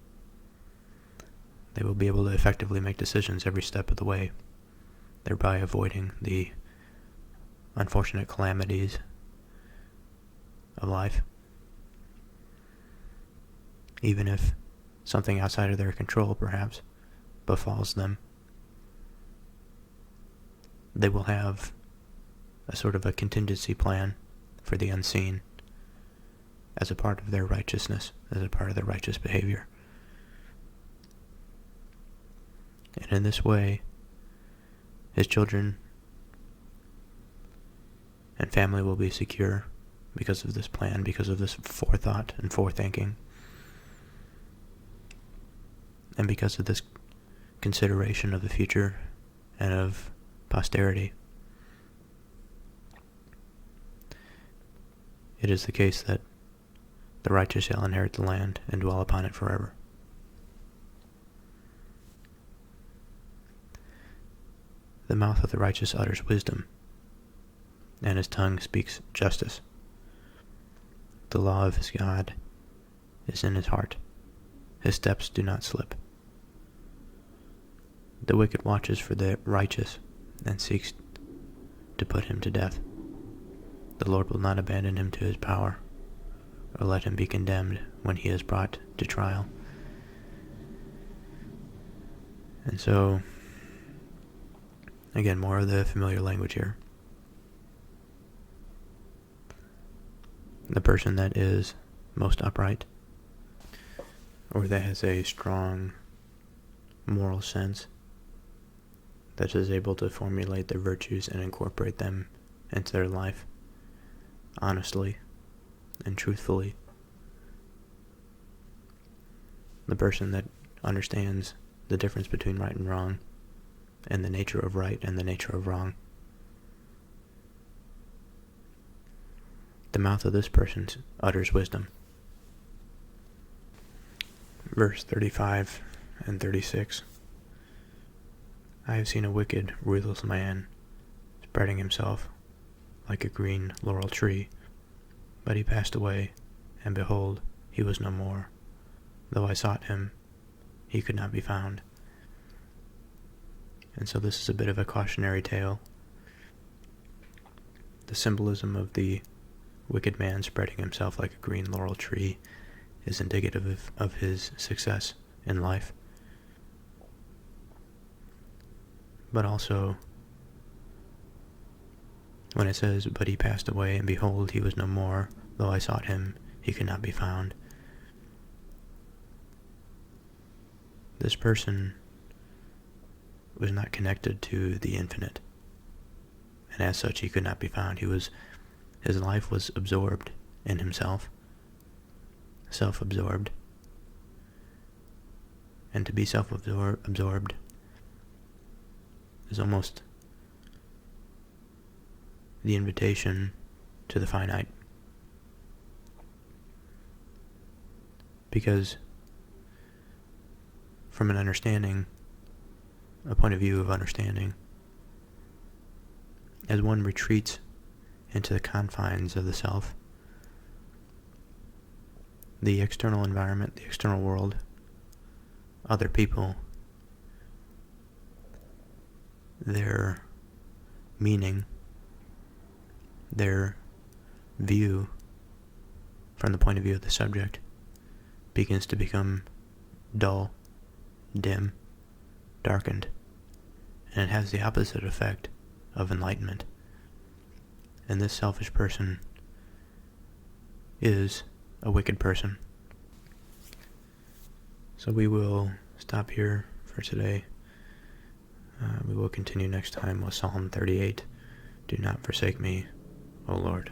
they will be able to effectively make decisions every step of the way, thereby avoiding the unfortunate calamities of life. Even if something outside of their control, perhaps, befalls them, they will have a sort of a contingency plan for the unseen as a part of their righteousness, as a part of their righteous behavior. And in this way, his children and family will be secure because of this plan, because of this forethought and forethinking, and because of this consideration of the future and of posterity. It is the case that the righteous shall inherit the land and dwell upon it forever. The mouth of the righteous utters wisdom, and his tongue speaks justice. The law of his God is in his heart. His steps do not slip. The wicked watches for the righteous and seeks to put him to death. The Lord will not abandon him to his power, or let him be condemned when he is brought to trial. And so, again, more of the familiar language here. The person that is most upright, or that has a strong moral sense, that is able to formulate their virtues and incorporate them into their life honestly and truthfully. The person that understands the difference between right and wrong, and the nature of right and the nature of wrong. The mouth of this person utters wisdom. Verse 35 and 36. I have seen a wicked, ruthless man spreading himself like a green laurel tree, but he passed away, and behold, he was no more. Though I sought him, he could not be found. And so this is a bit of a cautionary tale. The symbolism of the wicked man spreading himself like a green laurel tree is indicative of his success in life. But also, when it says, but he passed away, and behold, he was no more, though I sought him, he could not be found. This person was not connected to the infinite, and as such he could not be found. His life was absorbed in himself, self-absorbed. And to be self-absorbed is almost the invitation to the finite. Because from an understanding, a point of view of understanding, as one retreats into the confines of the self, the external environment, the external world, other people, their meaning, their view from the point of view of the subject begins to become dull, dim, darkened, and it has the opposite effect of enlightenment. And this selfish person is a wicked person. So we will stop here for today. We will continue next time with Psalm 38. Do not forsake me, O Lord.